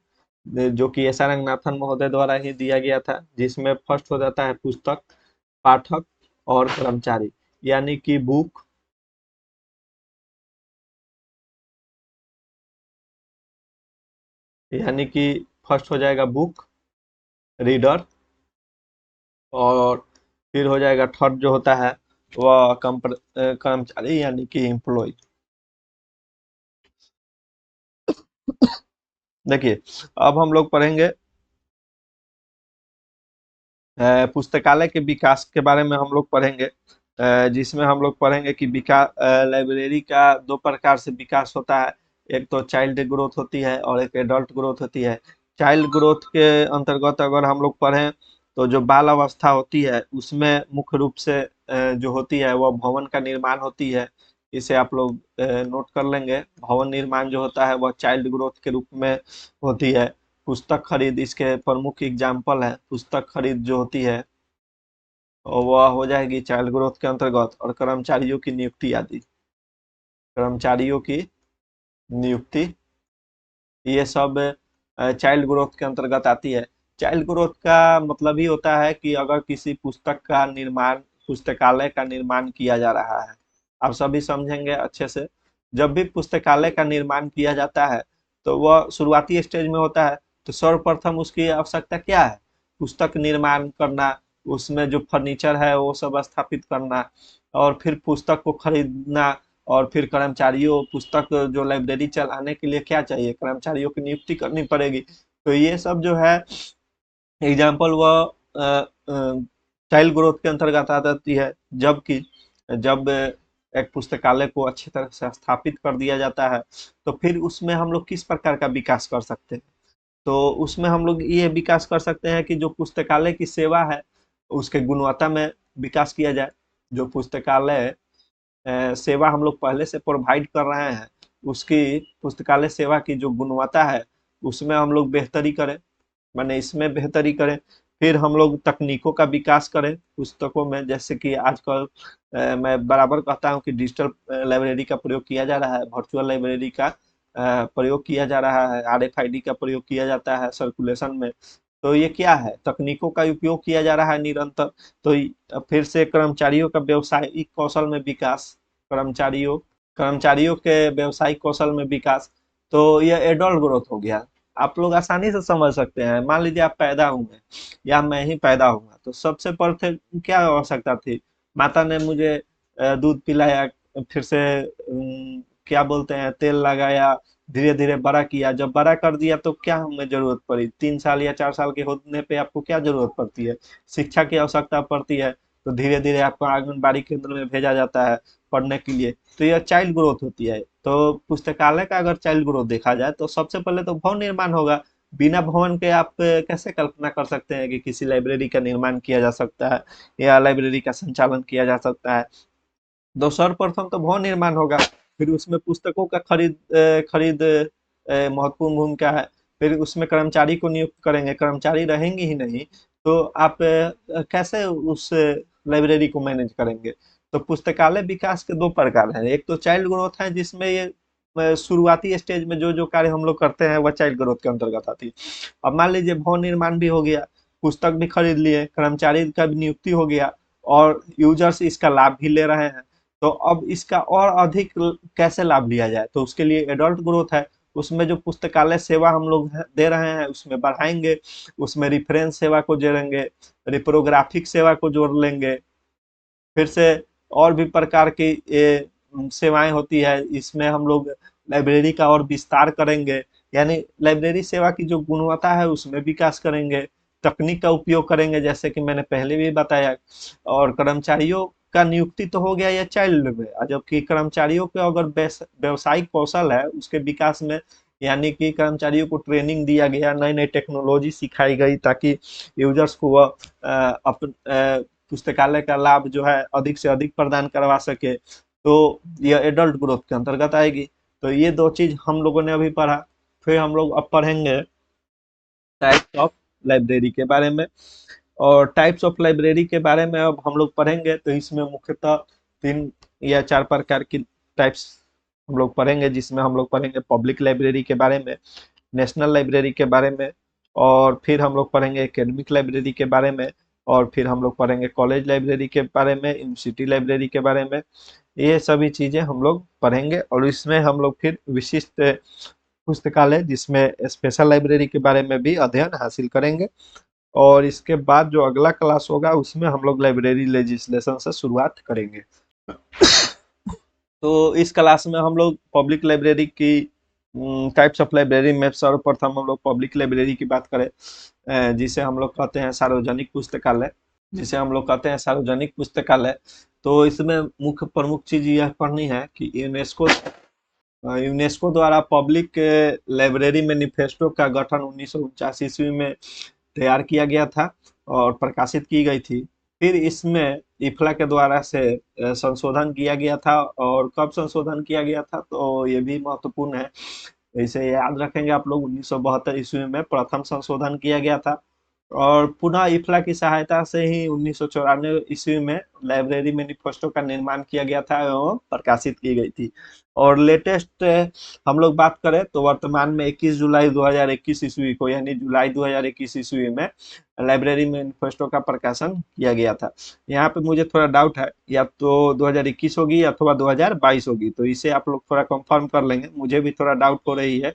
जो कि एस आर रंगनाथन महोदय द्वारा ही दिया गया था, जिसमें फर्स्ट हो जाता है पुस्तक, पाठक और कर्मचारी। यानी कि बुक, यानी कि फर्स्ट हो जाएगा बुक, रीडर, और फिर हो जाएगा थर्ड जो होता है वह कर्मचारी यानी कि एम्प्लॉय। देखिए, अब हम लोग पढ़ेंगे पुस्तकालय के विकास के बारे में हम लोग पढ़ेंगे, जिसमें हम लोग पढ़ेंगे कि लाइब्रेरी का 2 प्रकार से विकास होता है। एक तो चाइल्ड ग्रोथ होती है और एक एडल्ट ग्रोथ होती है। चाइल्ड ग्रोथ के अंतर्गत अगर हम लोग पढ़ें तो जो बाल अवस्था होती है उसमें मुख्य रूप से जो होती है वह भवन का निर्माण होती है। इसे आप लोग नोट कर लेंगे। भवन निर्माण जो होता है वह चाइल्ड ग्रोथ के रूप में होती है। पुस्तक खरीद इसके प्रमुख एग्जाम्पल है। पुस्तक खरीद जो होती है और वह हो जाएगी चाइल्ड ग्रोथ के अंतर्गत। और कर्मचारियों की नियुक्ति आदि, कर्मचारियों की नियुक्ति, ये सब चाइल्ड ग्रोथ के अंतर्गत आती है। चाइल्ड ग्रोथ का मतलब ही होता है कि अगर किसी पुस्तक का निर्माण, पुस्तकालय का निर्माण किया जा रहा है, आप सभी समझेंगे अच्छे से। जब भी पुस्तकालय का निर्माण किया जाता है तो वह शुरुआती स्टेज में होता है। तो सर्वप्रथम उसकी आवश्यकता क्या है? पुस्तक निर्माण करना, उसमें जो फर्नीचर है वो सब स्थापित करना, और फिर पुस्तक को खरीदना, और फिर कर्मचारियों, पुस्तक जो लाइब्रेरी चलाने के लिए क्या चाहिए, कर्मचारियों की नियुक्ति करनी पड़ेगी। तो ये सब जो है एग्जाम्पल वह चाइल्ड ग्रोथ के अंतर्गत आ जाती है। जबकि जब एक पुस्तकालय को अच्छी तरह से स्थापित कर दिया जाता है तो फिर उसमें हम लोग किस प्रकार का विकास कर सकते हैं? तो उसमें हम लोग ये विकास कर सकते हैं कि जो पुस्तकालय की सेवा है उसके गुणवत्ता में विकास किया जाए। जो पुस्तकालय सेवा हम लोग पहले से प्रोवाइड कर रहे हैं, उसकी पुस्तकालय सेवा की जो गुणवत्ता है उसमें हम लोग बेहतरी करें, माने इसमें बेहतरी करें। फिर हम लोग तकनीकों का विकास करें पुस्तकों में, जैसे कि आजकल मैं बराबर कहता हूँ कि डिजिटल लाइब्रेरी का प्रयोग किया जा रहा है, वर्चुअल लाइब्रेरी का प्रयोग किया जा रहा है, RFID का प्रयोग किया जाता है सर्कुलेशन में। तो ये क्या है? तकनीकों का उपयोग किया जा रहा है निरंतर। तो फिर से कर्मचारियों का व्यवसायिक कौशल में विकास, कर्मचारियों कर्मचारियों के व्यवसायिक कौशल में विकास। तो ये एडल्ट ग्रोथ हो गया। आप लोग आसानी से समझ सकते हैं। मान लीजिए आप पैदा हुए या मैं ही पैदा हुआ, तो सबसे पहले क्या आवश्यकता थी? माता ने मुझे दूध पिलाया, फिर से क्या बोलते हैं, तेल लगाया, धीरे धीरे बड़ा किया। जब बड़ा कर दिया तो क्या हमें जरूरत पड़ी? 3 साल या 4 साल के होने पे आपको क्या जरूरत पड़ती है? शिक्षा की आवश्यकता पड़ती है। तो धीरे धीरे आपको आंगनबाड़ी केंद्र में भेजा जाता है पढ़ने के लिए। तो यह चाइल्ड ग्रोथ होती है। तो पुस्तकालय का अगर चाइल्ड ग्रोथ देखा जाए तो सबसे पहले तो भवन निर्माण होगा। बिना भवन के आप कैसे कल्पना कर सकते हैं कि किसी लाइब्रेरी का निर्माण किया जा सकता है या लाइब्रेरी का संचालन किया जा सकता है? तो सर्वप्रथम तो भवन निर्माण होगा। फिर उसमें पुस्तकों का खरीद महत्वपूर्ण भूमिका है। फिर उसमें कर्मचारी को नियुक्त करेंगे, कर्मचारी रहेंगे ही नहीं तो आप कैसे उस लाइब्रेरी को मैनेज करेंगे? तो पुस्तकालय विकास के 2 प्रकार हैं। एक तो चाइल्ड ग्रोथ है, जिसमें ये शुरुआती स्टेज में जो जो कार्य हम लोग करते हैं वह चाइल्ड ग्रोथ के अंतर्गत आती है। अब मान लीजिए भवन निर्माण भी हो गया, पुस्तक भी खरीद लिए, कर्मचारी का भी नियुक्ति हो गया, और यूजर्स इसका लाभ भी ले रहे हैं। तो अब इसका और अधिक कैसे लाभ लिया जाए? तो उसके लिए एडल्ट ग्रोथ है। उसमें जो पुस्तकालय सेवा हम लोग दे रहे हैं उसमें बढ़ाएंगे, उसमें रेफरेंस सेवा को जोड़ेंगे, रिप्रोग्राफिक सेवा को जोड़ लेंगे, फिर से और भी प्रकार की ये सेवाएं होती है, इसमें हम लोग लाइब्रेरी का और विस्तार करेंगे, यानी लाइब्रेरी सेवा की जो गुणवत्ता है उसमें विकास करेंगे, तकनीक का उपयोग करेंगे जैसे कि मैंने पहले भी बताया, और कर्मचारियों का नियुक्ति तो हो गया या चाइल्ड में, जबकि कर्मचारियों के अगर व्यवसायिक कौशल है उसके विकास में, यानी कि कर्मचारियों को ट्रेनिंग दिया गया, नई नई टेक्नोलॉजी सिखाई गई ताकि यूजर्स को वह पुस्तकालय का लाभ जो है अधिक से अधिक प्रदान करवा सके, तो यह एडल्ट ग्रोथ के अंतर्गत आएगी। तो ये दो चीज हम लोगों ने अभी पढ़ा। फिर हम लोग अब पढ़ेंगे टाइप्स ऑफ लाइब्रेरी के बारे में, और टाइप्स ऑफ लाइब्रेरी के बारे में अब हम लोग पढ़ेंगे तो इसमें मुख्यतः 3 या 4 प्रकार की टाइप्स हम लोग पढ़ेंगे, जिसमें हम लोग पढ़ेंगे पब्लिक लाइब्रेरी के बारे में, नेशनल लाइब्रेरी के बारे में, और फिर हम लोग पढ़ेंगे एकेडमिक लाइब्रेरी के बारे में, और फिर हम लोग पढ़ेंगे कॉलेज लाइब्रेरी के बारे में, यूनिवर्सिटी लाइब्रेरी के बारे में। ये सभी चीजें हम लोग पढ़ेंगे, और इसमें हम लोग फिर विशिष्ट पुस्तकालय जिसमें स्पेशल लाइब्रेरी के बारे में भी अध्ययन हासिल करेंगे। और इसके बाद जो अगला क्लास होगा उसमें हम लोग लाइब्रेरी लेजिस्लेशन से शुरुआत करेंगे। तो इस क्लास में हम लोग पब्लिक लाइब्रेरी की टाइप्स ऑफ लाइब्रेरी में सर्वप्रथम हम लोग पब्लिक लाइब्रेरी की बात करें, जिसे हम लोग कहते हैं सार्वजनिक पुस्तकालय, जिसे हम लोग कहते हैं सार्वजनिक पुस्तकालय। तो इसमें मुख्य प्रमुख चीज यह पढ़नी है कि यूनेस्को द्वारा पब्लिक लाइब्रेरी मैनिफेस्टो का गठन 1949 ईस्वी में तैयार किया गया था और प्रकाशित की गई थी। फिर इसमें इफ्ला के द्वारा से संशोधन किया गया था, और कब संशोधन किया गया था तो ये भी महत्वपूर्ण है, इसे याद रखेंगे आप लोग। 1972 ईस्वी में प्रथम संशोधन किया गया था, और पुनः इफ्ला की सहायता से ही 1994 ईस्वी में लाइब्रेरी मैनिफेस्टो का निर्माण किया गया था एवं प्रकाशित की गई थी। और लेटेस्ट हम लोग बात करें तो वर्तमान में 21 जुलाई 2021 ईस्वी को, यानी जुलाई 2021 ईस्वी में लाइब्रेरी मैनिफेस्टो का प्रकाशन किया गया था। यहाँ पे मुझे थोड़ा डाउट है, या तो 2021 होगी अथवा 2022 होगी, तो इसे आप लोग थोड़ा कंफर्म कर लेंगे, मुझे भी थोड़ा डाउट हो रही है।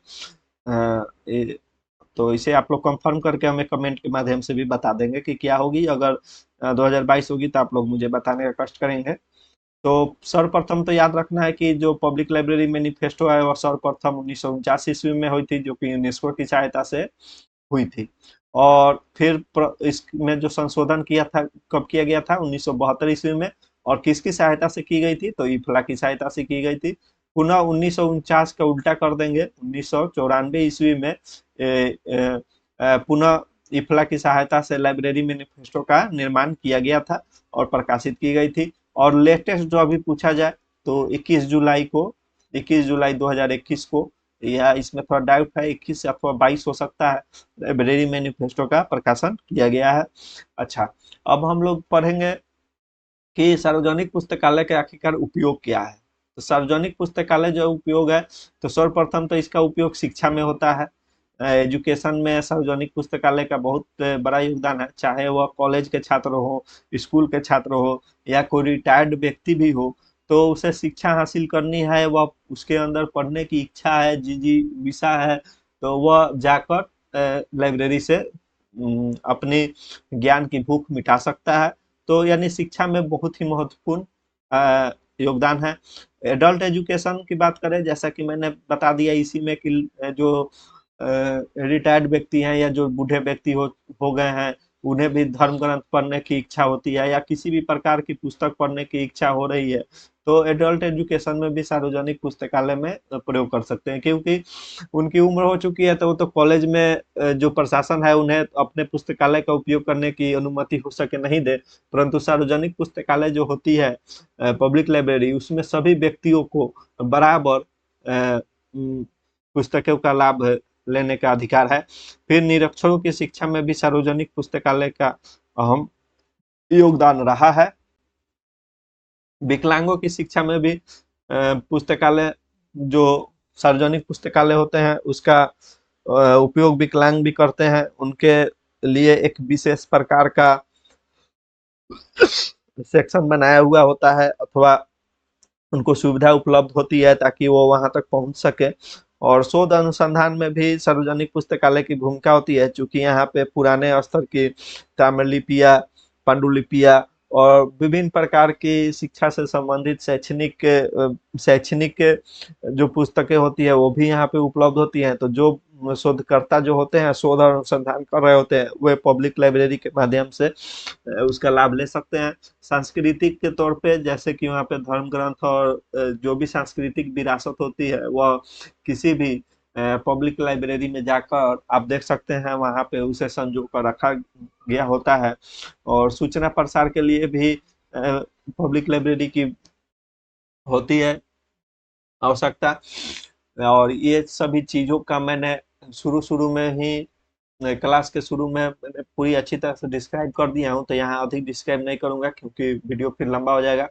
तो इसे आप लोग कंफर्म करके हमें कमेंट के माध्यम से भी बता देंगे कि क्या होगी। अगर 2022 होगी तो आप लोग मुझे बताने का कष्ट करेंगे। तो सर्वप्रथम तो याद रखना है कि जो पब्लिक लाइब्रेरी मैनिफेस्टो है वह सर्वप्रथम 1949 ईस्वी में हुई थी, जो कि यूनेस्को की सहायता से हुई थी। और फिर इसमें जो संशोधन किया था, कब किया गया था? 1972 ईस्वी में। और किसकी सहायता से की गई थी? तो इफ्ला की सहायता से की गई थी। पुनः 1949 का उल्टा कर देंगे, 1994 ईस्वी में पुनः इफ्ला की सहायता से लाइब्रेरी मैनिफेस्टो का निर्माण किया गया था और प्रकाशित की गई थी। और लेटेस्ट जो अभी पूछा जाए तो 21 जुलाई 2021 को, या इसमें थोड़ा डाउट है, 21 अथवा 22 हो सकता है, लाइब्रेरी मैनिफेस्टो का प्रकाशन किया गया है। अच्छा, अब हम लोग पढ़ेंगे कि सार्वजनिक पुस्तकालय के आखिरकार उपयोग क्या है। तो सार्वजनिक पुस्तकालय जो उपयोग है, तो सर्वप्रथम तो इसका उपयोग शिक्षा में होता है। एजुकेशन में सार्वजनिक पुस्तकालय का बहुत बड़ा योगदान है, चाहे वह कॉलेज के छात्र हो, स्कूल के छात्र हो, या कोई रिटायर्ड व्यक्ति भी हो, तो उसे शिक्षा हासिल करनी है, वह उसके अंदर पढ़ने की इच्छा है, जिज्ञासा है, तो वह जाकर लाइब्रेरी से अपनी ज्ञान की भूख मिटा सकता है। तो यानी शिक्षा में बहुत ही महत्वपूर्ण योगदान है। एडल्ट एजुकेशन की बात करें, जैसा कि मैंने बता दिया इसी में कि जो रिटायर्ड व्यक्ति हैं या जो बूढ़े व्यक्ति हो गए हैं, उन्हें भी धर्म ग्रंथ पढ़ने की इच्छा होती है या किसी भी प्रकार की पुस्तक पढ़ने की इच्छा हो रही है, तो एडल्ट एजुकेशन में भी सार्वजनिक पुस्तकालय में प्रयोग कर सकते हैं। क्योंकि उनकी उम्र हो चुकी है तो वो तो कॉलेज में जो प्रशासन है उन्हें अपने पुस्तकालय का उपयोग करने की अनुमति हो सके नहीं दे, परंतु सार्वजनिक पुस्तकालय जो होती है, पब्लिक लाइब्रेरी, उसमें सभी व्यक्तियों को बराबर पुस्तकों का लाभ लेने का अधिकार है। फिर निरक्षरों की शिक्षा में भी सार्वजनिक पुस्तकालय का अहम योगदान रहा है। विकलांगों की शिक्षा में भी पुस्तकालय, जो सार्वजनिक पुस्तकालय होते हैं उसका उपयोग विकलांग भी करते हैं, उनके लिए एक विशेष प्रकार का सेक्शन बनाया हुआ होता है, अथवा उनको सुविधा उपलब्ध होती है ताकि वो वहां तक पहुंच सके। और शोध अनुसंधान में भी सार्वजनिक पुस्तकालय की भूमिका होती है, चूंकि यहाँ पे पुराने स्तर की ताम्रलिपियां, पांडुलिपियां और विभिन्न प्रकार की शिक्षा से संबंधित शैक्षणिक जो पुस्तकें होती है वो भी यहाँ पे उपलब्ध होती हैं। तो जो शोधकर्ता जो होते हैं, शोध और अनुसंधान कर रहे होते हैं, वे पब्लिक लाइब्रेरी के माध्यम से उसका लाभ ले सकते हैं। सांस्कृतिक के तौर पे जैसे कि वहाँ पे धर्म ग्रंथ और जो भी सांस्कृतिक विरासत होती है वह किसी भी पब्लिक लाइब्रेरी में जाकर आप देख सकते हैं, वहाँ पे उसे संजो कर रखा गया होता है। और सूचना प्रसार के लिए भी पब्लिक लाइब्रेरी की होती है आवश्यकता। और ये सभी चीजों का मैंने शुरू शुरू में ही क्लास के शुरू में मैंने पूरी अच्छी तरह से डिस्क्राइब कर दिया हूँ, तो यहाँ अधिक डिस्क्राइब नहीं करूंगा क्योंकि वीडियो फिर लंबा हो जाएगा।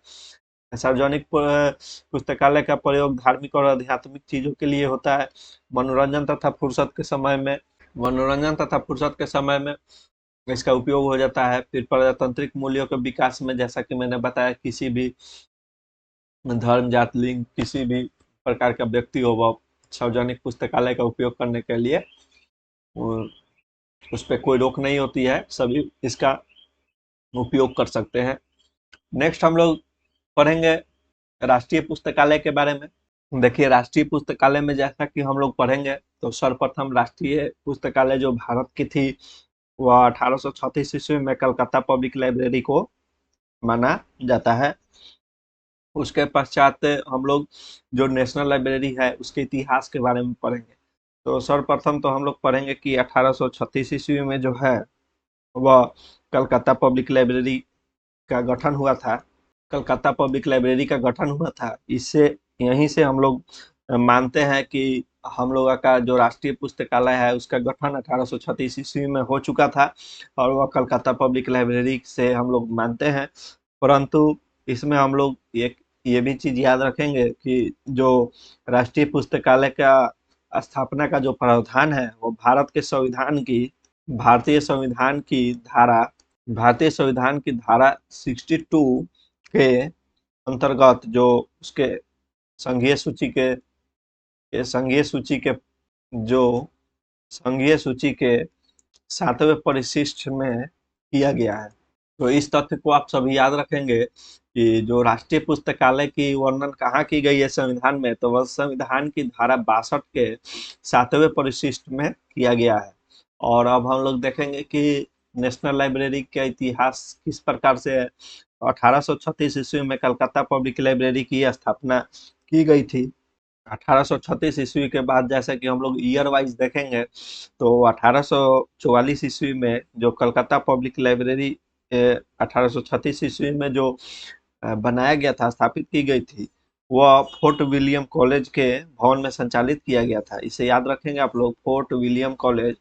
सार्वजनिक पुस्तकालय का प्रयोग धार्मिक और आध्यात्मिक चीजों के लिए होता है। मनोरंजन तथा फुर्सत के समय में मनोरंजन तथा फुर्सत के समय में इसका उपयोग हो जाता है। फिर प्रजातांत्रिक मूल्यों के विकास में, जैसा कि मैंने बताया, किसी भी धर्म, जात, लिंग, किसी भी प्रकार का व्यक्ति हो वह सार्वजनिक पुस्तकालय का उपयोग करने के लिए उस पर कोई रोक नहीं होती है, सभी इसका उपयोग कर सकते हैं। नेक्स्ट हम लोग पढ़ेंगे राष्ट्रीय पुस्तकालय के बारे में। देखिए, राष्ट्रीय पुस्तकालय में जैसा कि हम लोग पढ़ेंगे तो सर्वप्रथम राष्ट्रीय पुस्तकालय जो भारत की थी वह 1836 ईस्वी में कलकत्ता पब्लिक लाइब्रेरी को माना जाता है। उसके पश्चात हम लोग जो नेशनल लाइब्रेरी है उसके इतिहास के बारे में पढ़ेंगे। तो सर्वप्रथम तो हम लोग पढ़ेंगे कि 1836 ईस्वी में जो है वह कलकत्ता पब्लिक लाइब्रेरी का गठन हुआ था। कलकत्ता पब्लिक लाइब्रेरी का गठन हुआ था, इससे यहीं से हम लोग मानते हैं कि हम लोग का जो राष्ट्रीय पुस्तकालय है उसका गठन 1836 ईस्वी में हो चुका था और वह कलकत्ता पब्लिक लाइब्रेरी से हम लोग मानते हैं। परंतु इसमें हम लोग एक ये भी चीज याद रखेंगे कि जो राष्ट्रीय पुस्तकालय का स्थापना का जो प्रावधान है वो भारतीय संविधान की धारा भारतीय संविधान की धारा 62 के अंतर्गत, जो उसके संघीय सूची के जो संघीय सूची के 7वें परिशिष्ट में किया गया है। तो इस तथ्य को आप सभी याद रखेंगे कि जो राष्ट्रीय पुस्तकालय की वर्णन कहाँ की गई है संविधान में, तो वह संविधान की धारा 62 के 7वें परिशिष्ट में किया गया है। और अब हम लोग देखेंगे कि नेशनल लाइब्रेरी का इतिहास किस प्रकार से है। 1836 ईस्वी में कलकत्ता पब्लिक लाइब्रेरी की स्थापना की गई थी। 1836 ईस्वी के बाद जैसे कि हम लोग ईयर वाइज देखेंगे तो 1844 ईस्वी में जो कलकत्ता पब्लिक लाइब्रेरी 1836 ईस्वी में जो बनाया गया था, स्थापित की गई थी, वह फोर्ट विलियम कॉलेज के भवन में संचालित किया गया था। इसे याद रखेंगे आप लोग, फोर्ट विलियम कॉलेज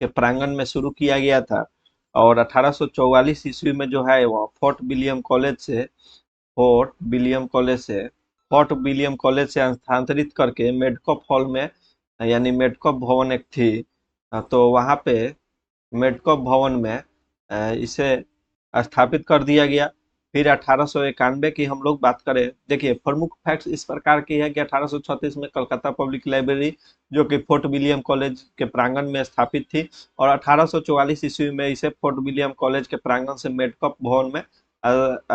के प्रांगण में शुरू किया गया था। और 1844 ईस्वी में जो है वह फोर्ट विलियम कॉलेज से स्थानांतरित करके मेडकॉप हॉल में, यानी मेडकॉप भवन एक थी, तो वहाँ पे मेडकॉप भवन में इसे स्थापित कर दिया गया। फिर 1891 की हम लोग बात करें, देखिए प्रमुख फैक्ट्स इस प्रकार की है कि 1836 में कलकत्ता पब्लिक लाइब्रेरी जो कि फोर्ट विलियम कॉलेज के प्रांगण में स्थापित थी, और 1844 ईस्वी में इसे फोर्ट विलियम कॉलेज के प्रांगण से मेडकॉप भवन में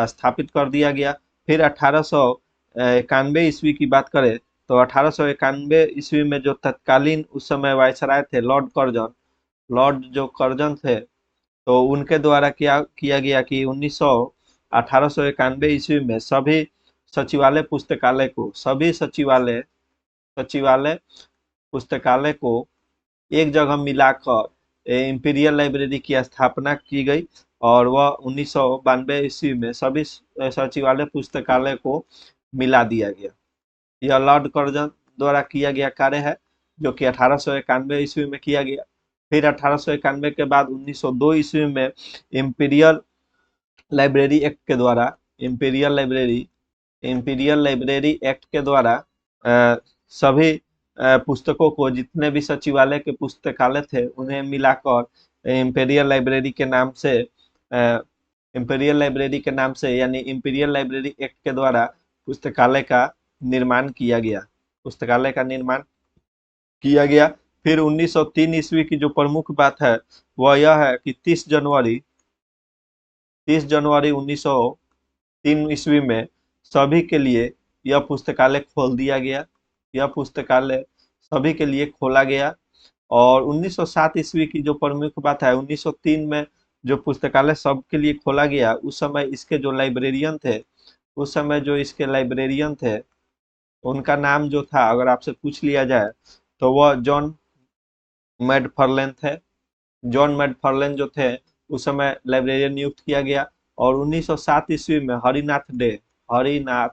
स्थापित कर दिया गया। फिर 1891 ईस्वी की बात करें तो 1891 ईस्वी में जो तत्कालीन उस समय वायसराय थे लॉर्ड जो कर्जन थे, तो उनके द्वारा क्या किया गया कि 1891 ईस्वी में सभी सचिवालय पुस्तकालय को एक जगह मिलाकर इंपीरियल लाइब्रेरी की स्थापना की गई। और वह 1992 ईस्वी में सभी सचिवालय पुस्तकालय को मिला दिया गया। यह लॉर्ड कर्जन द्वारा किया गया कार्य है, जो कि 1891 ईस्वी में किया गया। फिर 1891 के बाद 1902 ईस्वी में इंपीरियल लाइब्रेरी एक्ट के द्वारा सभी पुस्तकों को, जितने भी सचिवालय के पुस्तकालय थे उन्हें मिलाकर इंपीरियल लाइब्रेरी के नाम से यानी इंपीरियल लाइब्रेरी एक्ट के द्वारा पुस्तकालय का निर्माण किया गया। पुस्तकालय का निर्माण किया गया। फिर 1903 ईस्वी की जो प्रमुख बात है वह यह है कि 30 जनवरी 1903 ईस्वी में सभी के लिए यह पुस्तकालय खोल दिया गया। यह पुस्तकालय सभी के लिए खोला गया। और 1907 ईस्वी की जो प्रमुख बात है, 1903 में जो पुस्तकालय सबके लिए खोला गया, उस समय इसके जो लाइब्रेरियन थे, उनका नाम जो था, अगर आपसे पूछ लिया जाए तो वह जॉन मैडफर्लेन थे। जॉन मैडफर्लेन जो थे, उस समय लाइब्रेरियन नियुक्त किया गया। और 1907 ईस्वी में हरिनाथ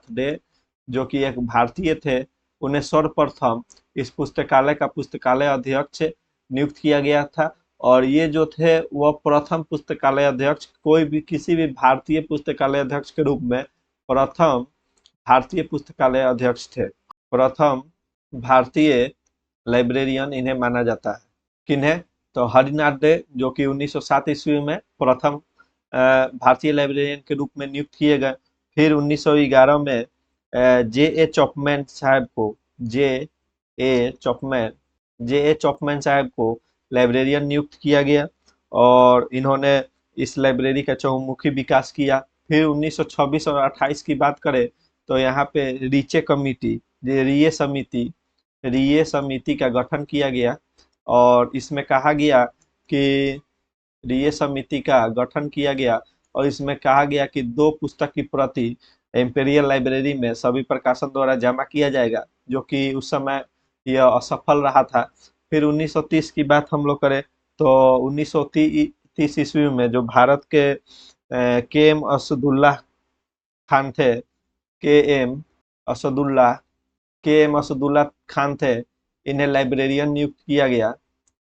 डे जो कि एक भारतीय थे, उन्हें सर्वप्रथम इस पुस्तकालय का पुस्तकालय अध्यक्ष नियुक्त किया गया था। और ये जो थे वह प्रथम पुस्तकालय अध्यक्ष, कोई भी किसी भी भारतीय पुस्तकालय अध्यक्ष के रूप में प्रथम भारतीय पुस्तकालय अध्यक्ष थे। प्रथम भारतीय लाइब्रेरियन इन्हें माना जाता है। किन्हें? तो हरिनाथ डे जो कि 1907 ईस्वी में प्रथम भारतीय लाइब्रेरियन के रूप में नियुक्त किए गए। फिर 1911 में जे ए चॉपमैन साहब को लाइब्रेरियन नियुक्त किया गया और इन्होंने इस लाइब्रेरी का चहुमुखी विकास किया। फिर 1926 और 28 की बात करें तो यहाँ पे रिये समिति का गठन किया गया। और इसमें कहा गया कि रिये समिति का गठन किया गया और इसमें कहा गया कि 2 पुस्तक की प्रति इंपीरियल लाइब्रेरी में सभी प्रकाशन द्वारा जमा किया जाएगा, जो कि उस समय यह असफल रहा था। फिर 1930 की बात हम लोग करें तो 1930 ईस्वी में जो भारत के के एम असदुल्ला खान थे, के एम असदुल्ला खान थे, इन्हें लाइब्रेरियन नियुक्त किया गया।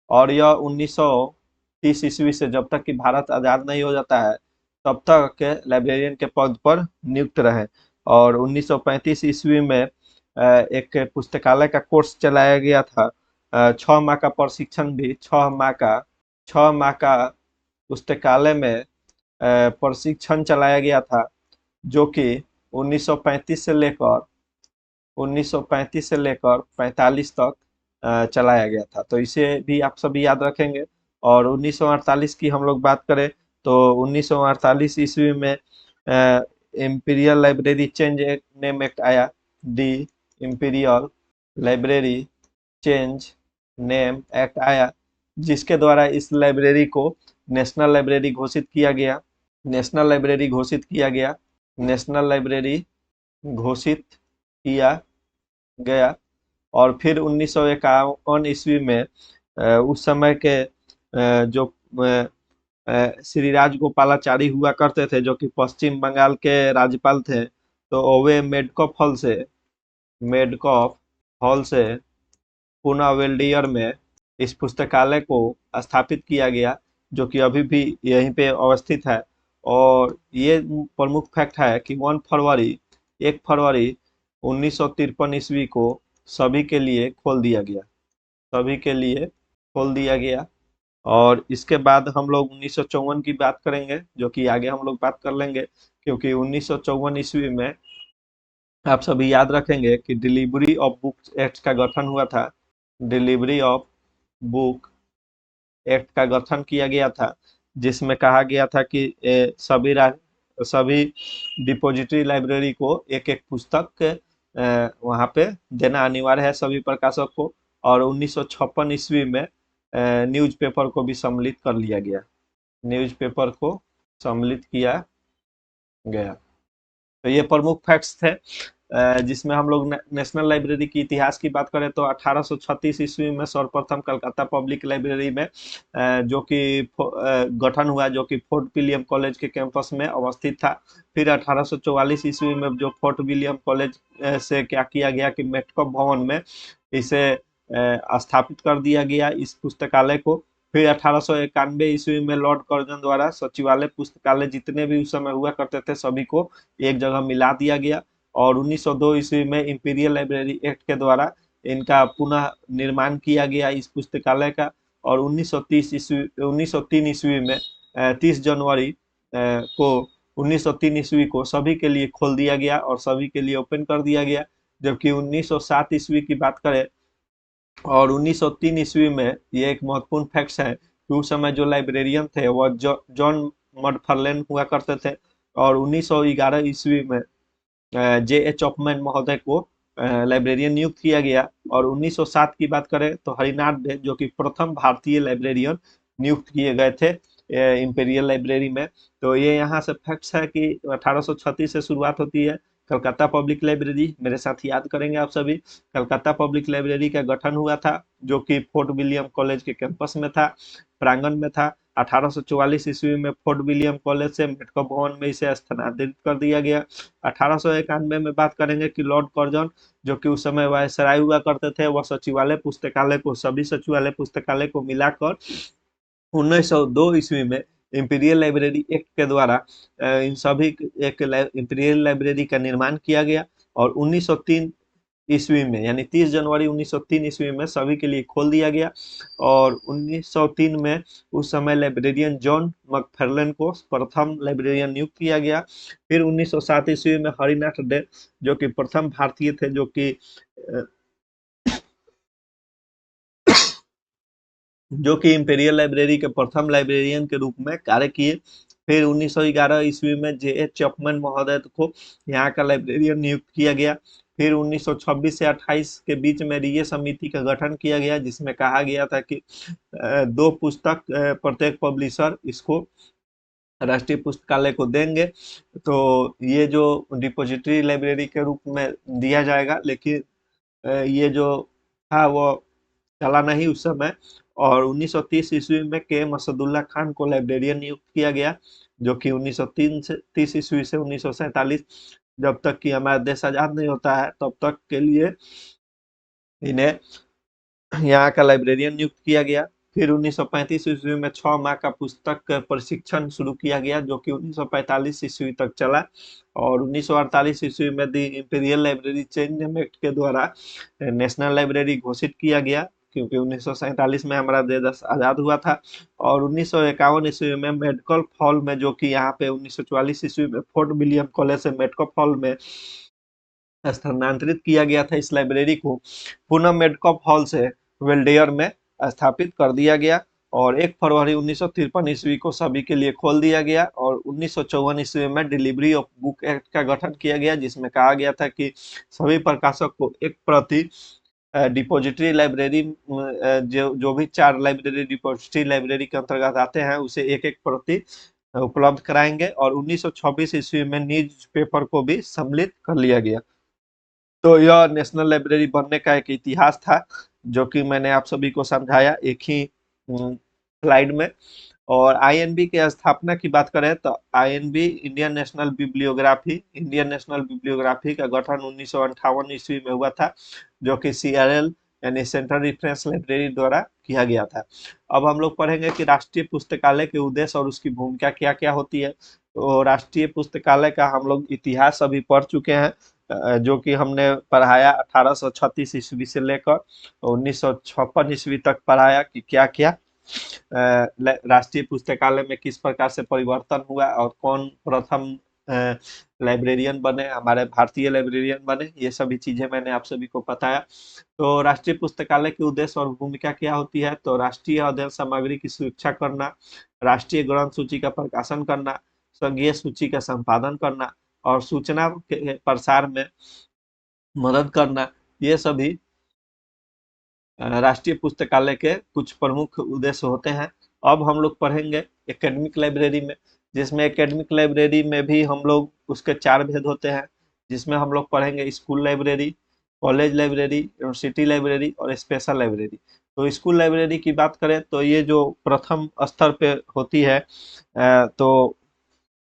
और यह 1930 ईस्वी से जब तक कि भारत आजाद नहीं हो जाता है तब तक के लाइब्रेरियन के पद पर नियुक्त रहे। और 1935 ईस्वी में एक पुस्तकालय का कोर्स चलाया गया था। 6 माह का प्रशिक्षण भी 6 माह का पुस्तकालय में प्रशिक्षण चलाया गया था, जो कि 1935 से लेकर 45 तक चलाया गया था। तो इसे भी आप सभी याद रखेंगे। और 1948 की हम लोग बात करें तो 1948 ईस्वी में Imperial Library change name act आया। The Imperial Library change name act आया, जिसके द्वारा इस लाइब्रेरी को नेशनल लाइब्रेरी घोषित किया गया। और फिर 1951 ईस्वी में उस समय के जो श्री राजगोपालाचारी हुआ करते थे, जो कि पश्चिम बंगाल के राज्यपाल थे, तो वे मेडकॉफ हॉल से पुनः वेल्डियर में इस पुस्तकालय को स्थापित किया गया, जो कि अभी भी यहीं पे अवस्थित है। और ये प्रमुख फैक्ट है कि 1 फरवरी 1953 ईस्वी को सभी के लिए खोल दिया गया। और इसके बाद हम लोग 1954 की बात करेंगे, जो कि आगे हम लोग बात कर लेंगे, क्योंकि 1954 ईस्वी में आप सभी याद रखेंगे कि डिलीवरी ऑफ बुक्स एक्ट का गठन हुआ था। डिलीवरी ऑफ बुक एक्ट का गठन किया गया था, जिसमें कहा गया था कि सभी डिपॉजिटरी लाइब्रेरी को एक एक पुस्तक वहां पे देना अनिवार्य है सभी प्रकाशक को। और 1956 ईस्वी में न्यूज़पेपर को भी सम्मिलित कर लिया गया। न्यूज़पेपर को सम्मिलित किया गया। तो ये प्रमुख फैक्ट्स थे, जिसमें हम लोग नेशनल लाइब्रेरी की इतिहास की बात करें तो 1836 ईस्वी में सर्वप्रथम कलकत्ता पब्लिक लाइब्रेरी में जो कि गठन हुआ, जो कि फोर्ट विलियम कॉलेज के कैंपस में अवस्थित था। फिर 1844 ईस्वी में जो फोर्ट विलियम कॉलेज से क्या किया गया कि मेटकॉप भवन में इसे स्थापित कर दिया गया, इस पुस्तकालय को। फिर 1891 ईस्वी में लॉर्ड कर्जन द्वारा सचिवालय पुस्तकालय जितने भी उस समय हुआ करते थे सभी को एक जगह मिला दिया गया। और 1902 ईस्वी में इंपीरियल लाइब्रेरी एक्ट के द्वारा इनका पुनः निर्माण किया गया इस पुस्तकालय का। और 1903 ईस्वी में 30 जनवरी को 1903 ईस्वी को सभी के लिए खोल दिया गया और सभी के लिए ओपन कर दिया गया। जबकि 1907 ईस्वी की बात करें और 1903 ईस्वी में, ये एक महत्वपूर्ण फैक्ट्स है कि उस समय जो लाइब्रेरियन थे वह जॉन मडफर्लेन हुआ करते थे। और 1911 ईस्वी में जे एच चॉपमैन महोदय को लाइब्रेरियन नियुक्त किया गया। और 1907 की बात करें तो हरिनाथ डे, जो कि प्रथम भारतीय लाइब्रेरियन नियुक्त किए गए थे इंपीरियल लाइब्रेरी में। तो ये यहाँ से फैक्ट्स है कि 1836 से शुरुआत होती है। कलकत्ता पब्लिक लाइब्रेरी, मेरे साथ याद करेंगे आप सभी, कलकत्ता पब्लिक लाइब्रेरी का गठन हुआ था, जो कि फोर्ट विलियम कॉलेज के कैंपस में था, प्रांगण में था। 1844 ईस्वी में फोर्ट विलियम कॉलेज से मेटको भवन में इसे स्थानांतरित कर दिया गया। 1891 में बात करेंगे कि लॉर्ड कर्जन, जो कि उस समय वायसराय हुआ करते थे, वह सचिवालय पुस्तकालय को, सभी सचिवालय पुस्तकालय को मिलाकर 1902 ईस्वी में इंपीरियल लाइब्रेरी एक्ट के द्वारा इन सभी एक इंपीरियल लाइब्रेरी का निर्माण किया गया। और 1903 ईस्वी में, यानी 30 जनवरी 1903 ईस्वी में सभी के लिए खोल दिया गया। और 1903 में उस समय लाइब्रेरियन जॉन मकफर्लेन को प्रथम लाइब्रेरियन नियुक्त किया गया। फिर 1907 ईस्वी में हरिनाथ डे, जो कि प्रथम भारतीय थे, जो कि इंपीरियल लाइब्रेरी के प्रथम लाइब्रेरियन के रूप में कार्य किए। फिर 1911 ईस्वी में जे एच चैपमैन महोदय को यहाँ का लाइब्रेरियन नियुक्त किया गया। फिर 1926 से 28 के बीच में रिये समिति का गठन किया गया, जिसमें कहा गया था कि दो पुस्तक प्रत्येक पब्लिशर इसको राष्ट्रीय पुस्तकालय को देंगे। तो ये जो डिपॉजिटरी लाइब्रेरी के रूप में दिया जाएगा, लेकिन ये जो था वो चला नहीं उस समय। और 1930 ईस्वी में के एम असदुल्ला खान को लाइब्रेरियन नियुक्त किया गया, जो कि 1903 से 30 ईस्वी से 1947, जब तक कि हमारा देश आजाद नहीं होता है तब तक के लिए इन्हें यहाँ का लाइब्रेरियन नियुक्त किया गया। फिर 1935 ईस्वी में 6 माह का पुस्तक प्रशिक्षण शुरू किया गया, जो कि 1945 ईस्वी तक चला। और 1948 ईस्वी में दी इंपीरियल लाइब्रेरी चेंज एक्ट के द्वारा नेशनल लाइब्रेरी घोषित किया गया, क्योंकि 1947 में हमारा देश आजाद हुआ था। और 1951 ईस्वी में मेडकल हॉल में, जो कि यहाँ पे 1944 ईस्वी में फोर्ट विलियम कॉलेज से मेडकल हॉल में स्थानांतरित किया गया था इस लाइब्रेरी को, पुनः मेडकॉप हॉल से वेल्डेयर में स्थापित कर दिया गया। और 1 फरवरी 1953 ईस्वी को सभी के लिए खोल दिया गया। और 1954 ईस्वी में डिलीवरी ऑफ बुक एक्ट का गठन किया गया, जिसमें कहा गया था कि सभी प्रकाशक को एक प्रति डिपॉजिटरी लाइब्रेरी, जो भी 4 लाइब्रेरी डिपॉजिटरी लाइब्रेरी के अंतर्गत आते हैं, उसे एक एक प्रति उपलब्ध कराएंगे। और 1926 ईस्वी में न्यूज पेपर को भी सम्मिलित कर लिया गया। तो यह नेशनल लाइब्रेरी बनने का एक इतिहास था, जो कि मैंने आप सभी को समझाया एक ही स्लाइड में। और आईएनबी की स्थापना की बात करें तो आईएनबी, इंडियन नेशनल बिब्लियोग्राफी का गठन 1958 ईस्वी में हुआ था, जो कि सीआरएल यानी सेंट्रल रेफरेंस लाइब्रेरी द्वारा किया गया था। अब हम लोग पढ़ेंगे कि राष्ट्रीय पुस्तकालय के उद्देश्य और उसकी भूमिका क्या क्या होती है। तो राष्ट्रीय पुस्तकालय का हम लोग इतिहास अभी पढ़ चुके हैं, जो कि हमने पढ़ाया 1836 ईस्वी से लेकर 1956 ईस्वी तक पढ़ाया कि क्या क्या राष्ट्रीय पुस्तकालय में किस प्रकार से परिवर्तन हुआ और कौन प्रथम लाइब्रेरियन बने, हमारे भारतीय लाइब्रेरियन बने, ये सभी चीजें मैंने आप सभी को बताया। तो राष्ट्रीय पुस्तकालय के उद्देश्य और भूमिका क्या होती है, तो राष्ट्रीय अध्ययन सामग्री की सुरक्षा करना, राष्ट्रीय ग्रंथ सूची का प्रकाशन करना, संघीय सूची का संपादन करना और सूचना के प्रसार में मदद करना, ये सभी राष्ट्रीय पुस्तकालय के कुछ प्रमुख उद्देश्य होते हैं। अब हम लोग पढ़ेंगे एकेडमिक लाइब्रेरी में, जिसमें एकेडमिक लाइब्रेरी में भी हम लोग उसके 4 भेद होते हैं, जिसमें हम लोग पढ़ेंगे school library, college library, university library और स्पेशल लाइब्रेरी। तो स्कूल लाइब्रेरी की बात करें तो ये जो प्रथम स्तर पे होती है, तो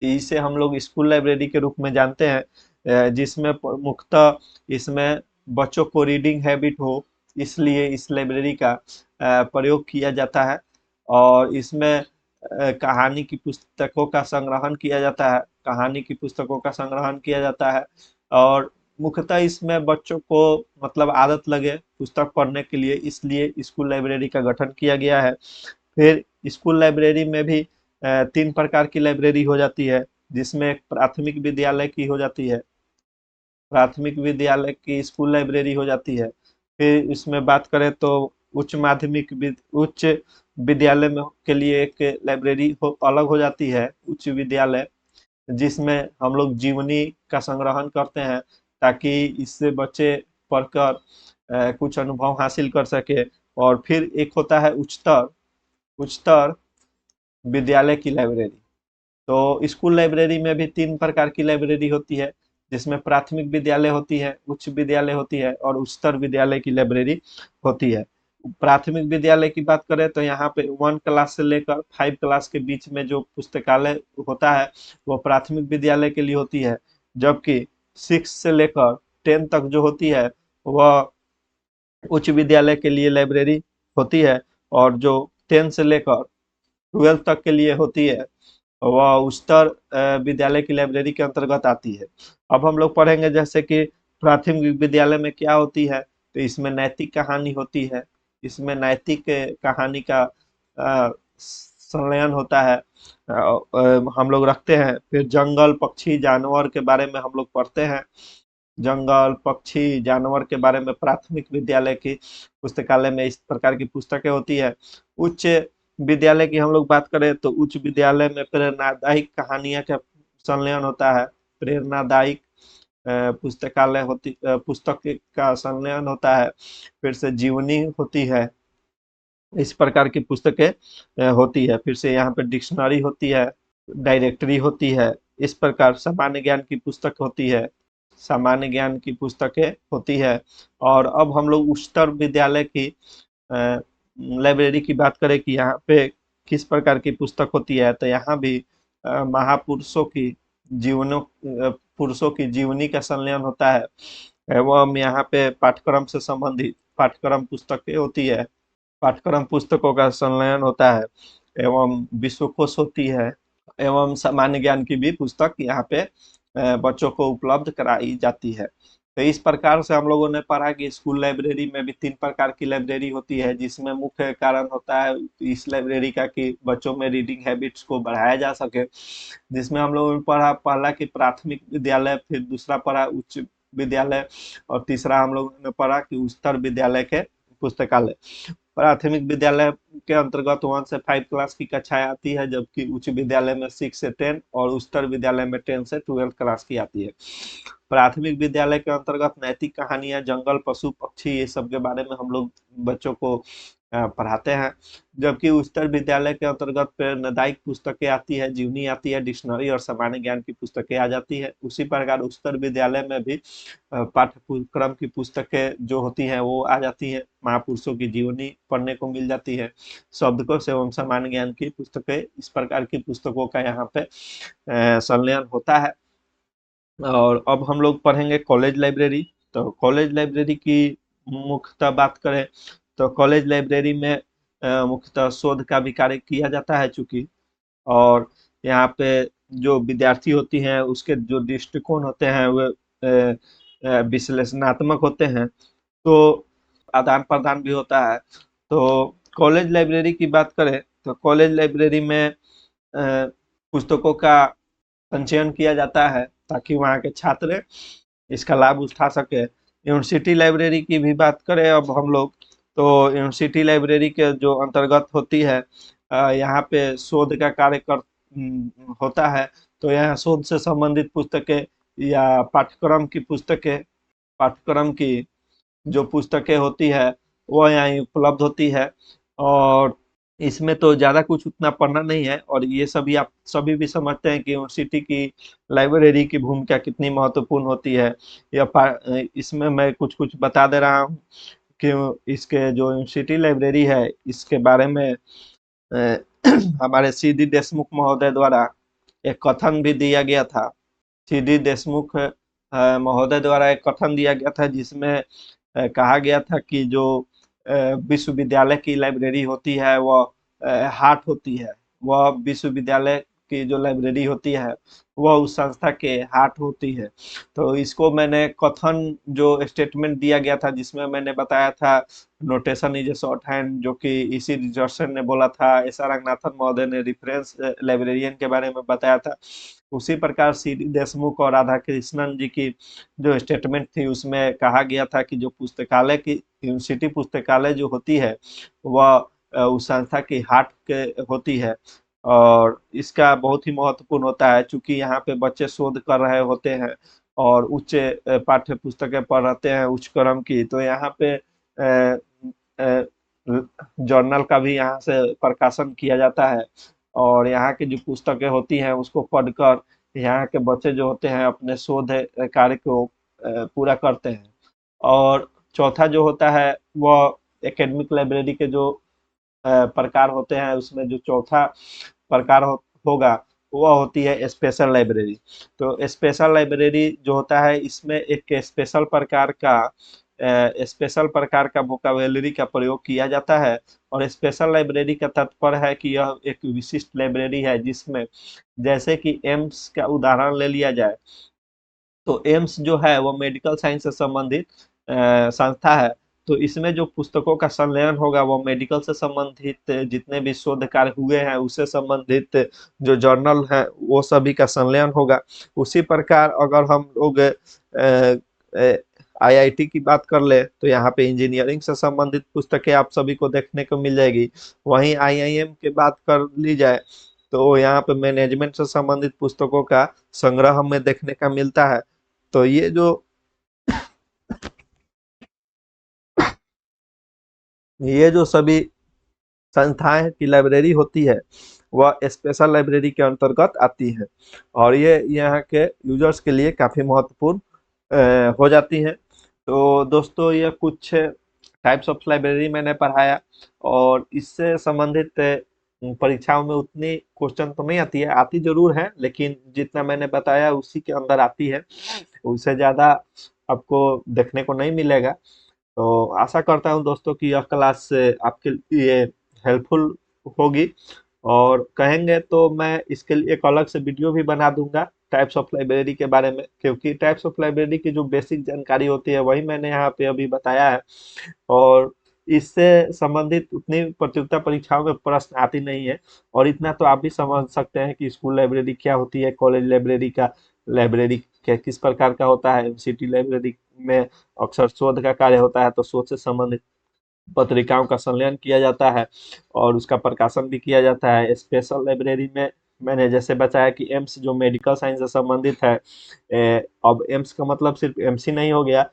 इसे हम लोग स्कूल लाइब्रेरी के रूप में जानते हैं, जिसमें मुख्यतः इसमें बच्चों को रीडिंग हैबिट हो, इसलिए इस लाइब्रेरी का प्रयोग किया जाता है। और इसमें कहानी की पुस्तकों का संग्रहण किया जाता है, और मुख्यतः इसमें बच्चों को मतलब आदत लगे पुस्तक पढ़ने के लिए, इसलिए स्कूल लाइब्रेरी का गठन किया गया है। फिर स्कूल लाइब्रेरी में भी 3 प्रकार की लाइब्रेरी हो जाती है, जिसमें एक प्राथमिक विद्यालय की हो जाती है, प्राथमिक विद्यालय की स्कूल लाइब्रेरी हो जाती है। फिर इसमें बात करें तो उच्च विद्यालय में के लिए एक लाइब्रेरी अलग हो जाती है, उच्च विद्यालय, जिसमें हम लोग जीवनी का संग्रहण करते हैं, ताकि इससे बच्चे पढ़कर कुछ अनुभव हासिल कर सके। और फिर एक होता है उच्चतर उच्चतर विद्यालय की लाइब्रेरी। तो स्कूल लाइब्रेरी में भी 3 प्रकार की लाइब्रेरी होती है, जिसमें प्राथमिक विद्यालय होती है, उच्च विद्यालय होती है और उच्चतर विद्यालय की लाइब्रेरी होती है। प्राथमिक विद्यालय की बात करें तो यहाँ पे 1 क्लास से लेकर 5 क्लास के बीच में जो पुस्तकालय होता है, वो प्राथमिक विद्यालय के लिए होती है। जबकि 6 से लेकर 10 तक जो होती है, वह उच्च विद्यालय के लिए लाइब्रेरी होती है। और जो 10 से लेकर 12 तक के लिए होती है, वह उच्चतर विद्यालय की लाइब्रेरी के अंतर्गत आती है। अब हम लोग पढ़ेंगे जैसे कि प्राथमिक विद्यालय में क्या होती है, तो इसमें नैतिक कहानी होती है। इसमें नैतिक कहानी का संलयन होता है, हम लोग रखते हैं। फिर जंगल, पक्षी, जानवर के बारे में हम लोग पढ़ते हैं। जंगल, पक्षी, जानवर के बारे में प्राथमिक विद्यालय की पुस्तकालय में इस प्रकार की पुस्तकें होती है। उच्च विद्यालय की हम लोग बात करें तो उच्च विद्यालय में प्रेरणादायक कहानियां का संलयन होता है। प्रेरणादायक पुस्तक का संलयन होता है। फिर से जीवनी होती है, इस प्रकार की पुस्तकें होती है। फिर से यहाँ पे डिक्शनरी होती है, डायरेक्टरी होती है। इस प्रकार सामान्य ज्ञान की पुस्तक होती है, सामान्य ज्ञान की पुस्तकें होती है। और अब हम लोग उच्चतर विद्यालय की लाइब्रेरी की बात करें कि यहाँ पे किस प्रकार की पुस्तक होती है, तो यहाँ भी महापुरुषों की पुरुषों की जीवनी का संलयन होता है। एवं यहाँ पे पाठ्यक्रम से संबंधित पाठ्यक्रम पुस्तकें होती है, पाठ्यक्रम पुस्तकों का संलयन होता है। एवं विश्वकोश होती है, एवं सामान्य ज्ञान की भी पुस्तक यहाँ पे बच्चों को उपलब्ध कराई जाती है। तो इस प्रकार से हम लोगों ने पढ़ा कि स्कूल लाइब्रेरी में भी 3 प्रकार की लाइब्रेरी होती है, जिसमें मुख्य कारण होता है इस लाइब्रेरी का कि बच्चों में रीडिंग हैबिट्स को बढ़ाया जा सके। जिसमें हम लोगों ने पढ़ा, पहला कि प्राथमिक विद्यालय, फिर दूसरा पढ़ा उच्च विद्यालय, और तीसरा हम लोगों ने पढ़ा कि उच्चतर विद्यालय के पुस्तकालय। प्राथमिक विद्यालय के अंतर्गत 1 से 5 क्लास की कक्षाएं आती है, जबकि उच्च विद्यालय में 6 से 10 और उच्चतर विद्यालय में 10 से 12 क्लास की आती है। प्राथमिक विद्यालय के अंतर्गत नैतिक कहानियां, जंगल, पशु, पक्षी, ये सब के बारे में हम लोग बच्चों को पढ़ाते हैं। जबकि उच्चतर विद्यालय के अंतर्गत प्रेरणादायक पुस्तकें आती है, जीवनी आती है, डिक्शनरी और सामान्य ज्ञान की पुस्तकें आ जाती है। उसी प्रकार उच्चतर विद्यालय में भी पाठ्यक्रम की पुस्तकें जो होती हैं वो आ जाती है, महापुरुषों की जीवनी पढ़ने को मिल जाती है, शब्दकोश एवं सामान्य ज्ञान की पुस्तकें, इस प्रकार की पुस्तकों का यहाँ पे संलयन होता है। और अब हम लोग पढ़ेंगे कॉलेज लाइब्रेरी। तो कॉलेज लाइब्रेरी की मुख्यतः बात करें तो कॉलेज लाइब्रेरी में मुख्यतः शोध का भी कार्य किया जाता है, चूंकि और यहाँ पे जो विद्यार्थी होती हैं उसके जो दृष्टिकोण होते हैं वो विश्लेषणात्मक होते हैं, तो आदान प्रदान भी होता है। तो कॉलेज लाइब्रेरी की बात करें तो कॉलेज लाइब्रेरी में पुस्तकों का संचयन किया जाता है, ताकि वहाँ के छात्र इसका लाभ उठा सके। यूनिवर्सिटी लाइब्रेरी की भी बात करें अब हम लोग, तो यूनिवर्सिटी लाइब्रेरी के जो अंतर्गत होती है, यहाँ पे शोध का कार्य होता है। तो यहाँ शोध से संबंधित पुस्तकें या पाठ्यक्रम की जो पुस्तकें होती है वो यहाँ उपलब्ध होती है। और इसमें तो ज़्यादा कुछ उतना पढ़ना नहीं है, और ये सभी आप सभी भी समझते हैं कि यूनिवर्सिटी की लाइब्रेरी की भूमिका कितनी महत्वपूर्ण होती है। इसमें मैं कुछ कुछ बता दे रहा हूँ कि इसके जो यूनिवर्सिटी लाइब्रेरी है इसके बारे में हमारे सी.डी. देशमुख महोदय द्वारा एक कथन भी दिया गया था। सी.डी. देशमुख महोदय द्वारा एक कथन दिया गया था, जिसमें कहा गया था कि जो विश्वविद्यालय की लाइब्रेरी होती है वह हार्ट होती है, वह विश्वविद्यालय की जो लाइब्रेरी होती है वह उस संस्था के हार्ट होती है। तो इसको मैंने कथन जो स्टेटमेंट दिया गया था, जिसमें मैंने बताया था notation is a short hand, जो कि इसी रिचर्डसन ने बोला था, एस आर रंगनाथन महोदय ने रेफरेंस लाइब्रेरियन के बारे में बताया था। उसी प्रकार सी डी देशमुख और राधा कृष्णन जी की जो स्टेटमेंट थी उसमें कहा गया था कि जो पुस्तकालय की यूनिवर्सिटी पुस्तकालय जो होती है वह उस संस्था की हार्ट के होती है और इसका बहुत ही महत्वपूर्ण होता है क्योंकि यहाँ पे बच्चे शोध कर रहे होते हैं और उच्च पाठ्य पुस्तकें पढ़ रहे हैं उच्च क्रम की, तो यहाँ पे जर्नल का भी यहाँ से प्रकाशन किया जाता है और यहाँ की जो पुस्तकें होती हैं उसको पढ़कर यहाँ के बच्चे जो होते हैं अपने शोध कार्य को पूरा करते हैं। और चौथा जो होता है वह एकेडमिक लाइब्रेरी के जो प्रकार होते हैं उसमें जो चौथा प्रकार होगा वह होती है स्पेशल लाइब्रेरी। तो स्पेशल लाइब्रेरी जो होता है इसमें एक स्पेशल प्रकार का वोकाबुलरी का प्रयोग किया जाता है और स्पेशल लाइब्रेरी का तात्पर्य है कि यह एक विशिष्ट लाइब्रेरी है जिसमें जैसे कि एम्स का उदाहरण ले लिया जाए तो एम्स जो है वो मेडिकल साइंस से संबंधित संस्था है। तो इसमें जो पुस्तकों का संलयन होगा वो मेडिकल से संबंधित जितने भी शोध कार्य हुए हैं उससे संबंधित जो जर्नल है वो सभी का संलयन होगा। उसी प्रकार अगर हम लोग आईआईटी की बात कर ले तो यहाँ पे इंजीनियरिंग से संबंधित पुस्तकें आप सभी को देखने को मिल जाएगी। वहीं आईआईएम की बात कर ली जाए तो यहाँ पे मैनेजमेंट से संबंधित पुस्तकों का संग्रह हमें देखने का मिलता है। तो ये जो सभी संस्थाएं की लाइब्रेरी होती है वह स्पेशल लाइब्रेरी के अंतर्गत आती है और ये यहाँ के यूजर्स के लिए काफ़ी महत्वपूर्ण हो जाती हैं। तो दोस्तों ये कुछ टाइप्स ऑफ लाइब्रेरी मैंने पढ़ाया और इससे संबंधित परीक्षाओं में उतनी क्वेश्चन तो नहीं आती है, आती जरूर है लेकिन जितना मैंने बताया उसी के अंदर आती है, उससे ज़्यादा आपको देखने को नहीं मिलेगा। तो आशा करता हूँ दोस्तों कि यह क्लास आपके लिए हेल्पफुल होगी और कहेंगे तो मैं इसके लिए एक अलग से वीडियो भी बना दूंगा टाइप्स ऑफ लाइब्रेरी के बारे में, क्योंकि टाइप्स ऑफ लाइब्रेरी की जो बेसिक जानकारी होती है वही मैंने यहाँ पे अभी बताया है और इससे संबंधित उतनी प्रतियोगिता परीक्षाओं में प्रश्न आती नहीं है। और इतना तो आप भी समझ सकते हैं कि स्कूल लाइब्रेरी क्या होती है, कॉलेज लाइब्रेरी किस प्रकार का होता है। सिटी लाइब्रेरी में अक्सर शोध का कार्य होता है तो शोध से संबंधित पत्रिकाओं का संलयन किया जाता है और उसका प्रकाशन भी किया जाता है। स्पेशल लाइब्रेरी में मैंने जैसे बताया कि एम्स जो मेडिकल साइंस से संबंधित है, अब एम्स का मतलब सिर्फ एमसी नहीं हो गया,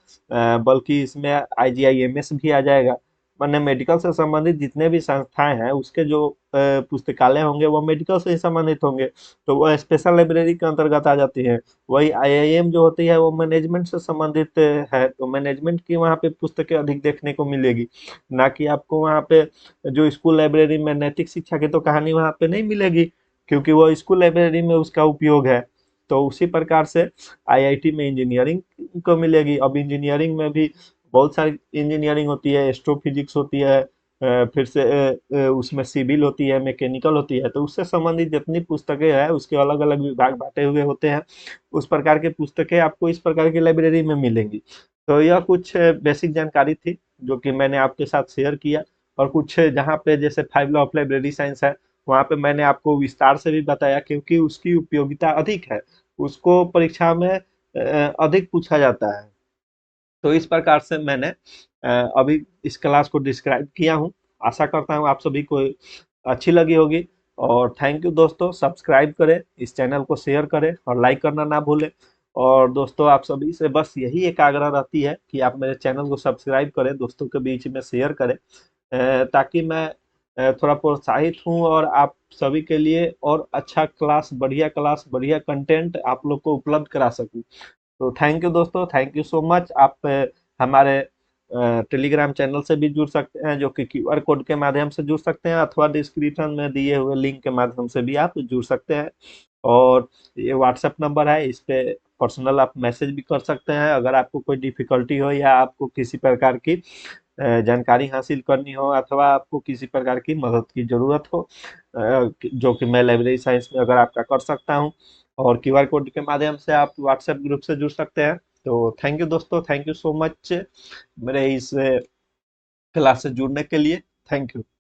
बल्कि इसमें आईजीआईएमएस भी आ जाएगा। मैंने मेडिकल से संबंधित जितने भी संस्थाएं हैं उसके जो पुस्तकालय होंगे वो मेडिकल से ही संबंधित होंगे तो वह स्पेशल लाइब्रेरी के अंतर्गत आ जाती है। वही आईआईएम जो होती है वो मैनेजमेंट से संबंधित है तो मैनेजमेंट की वहाँ पे पुस्तकें अधिक देखने को मिलेगी, ना कि आपको वहाँ पे जो स्कूल लाइब्रेरी में नैतिक शिक्षा की तो कहानी वहाँ पे नहीं मिलेगी क्योंकि वो स्कूल लाइब्रेरी में उसका उपयोग है। तो उसी प्रकार से आईआईटी में इंजीनियरिंग को मिलेगी। अब इंजीनियरिंग में भी बहुत सारी इंजीनियरिंग होती है, एस्ट्रोफिजिक्स होती है, फिर से उसमें सिविल होती है, मैकेनिकल होती है, तो उससे संबंधित जितनी पुस्तकें हैं उसके अलग अलग विभाग बांटे हुए होते हैं। उस प्रकार की पुस्तकें आपको इस प्रकार की लाइब्रेरी में मिलेंगी। तो यह कुछ बेसिक जानकारी थी जो कि मैंने आपके साथ शेयर किया और कुछ जहाँ पे जैसे 5 लॉ ऑफ लाइब्रेरी साइंस है वहाँ पे मैंने आपको विस्तार से भी बताया क्योंकि उसकी उपयोगिता अधिक है, उसको परीक्षा में अधिक पूछा जाता है। तो इस प्रकार से मैंने अभी इस क्लास को डिस्क्राइब किया हूँ। आशा करता हूँ आप सभी को अच्छी लगी होगी और थैंक यू दोस्तों। सब्सक्राइब करें, इस चैनल को शेयर करें और लाइक करना ना भूलें। और दोस्तों आप सभी से बस यही एक आग्रह रहती है कि आप मेरे चैनल को सब्सक्राइब करें, दोस्तों के बीच में शेयर करें ताकि मैं थोड़ा प्रोत्साहित हूँ और आप सभी के लिए और अच्छा क्लास बढ़िया कंटेंट आप लोग को उपलब्ध करा सकूँ। तो थैंक यू दोस्तों, थैंक यू सो मच। आप हमारे टेलीग्राम चैनल से भी जुड़ सकते हैं जो कि क्यूआर कोड के माध्यम से जुड़ सकते हैं अथवा डिस्क्रिप्शन में दिए हुए लिंक के माध्यम से भी आप जुड़ सकते हैं। और ये व्हाट्सएप नंबर है, इस पे पर्सनल आप मैसेज भी कर सकते हैं अगर आपको कोई डिफिकल्टी हो या आपको किसी प्रकार की जानकारी हासिल करनी हो अथवा आपको किसी प्रकार की मदद की ज़रूरत हो, जो कि मैं लाइब्रेरी साइंस में अगर आपका कर सकता हूँ। और क्यूआर कोड के माध्यम से आप व्हाट्सएप ग्रुप से जुड़ सकते हैं। तो थैंक यू दोस्तों, थैंक यू सो मच मेरे इस क्लास से जुड़ने के लिए। Thank you.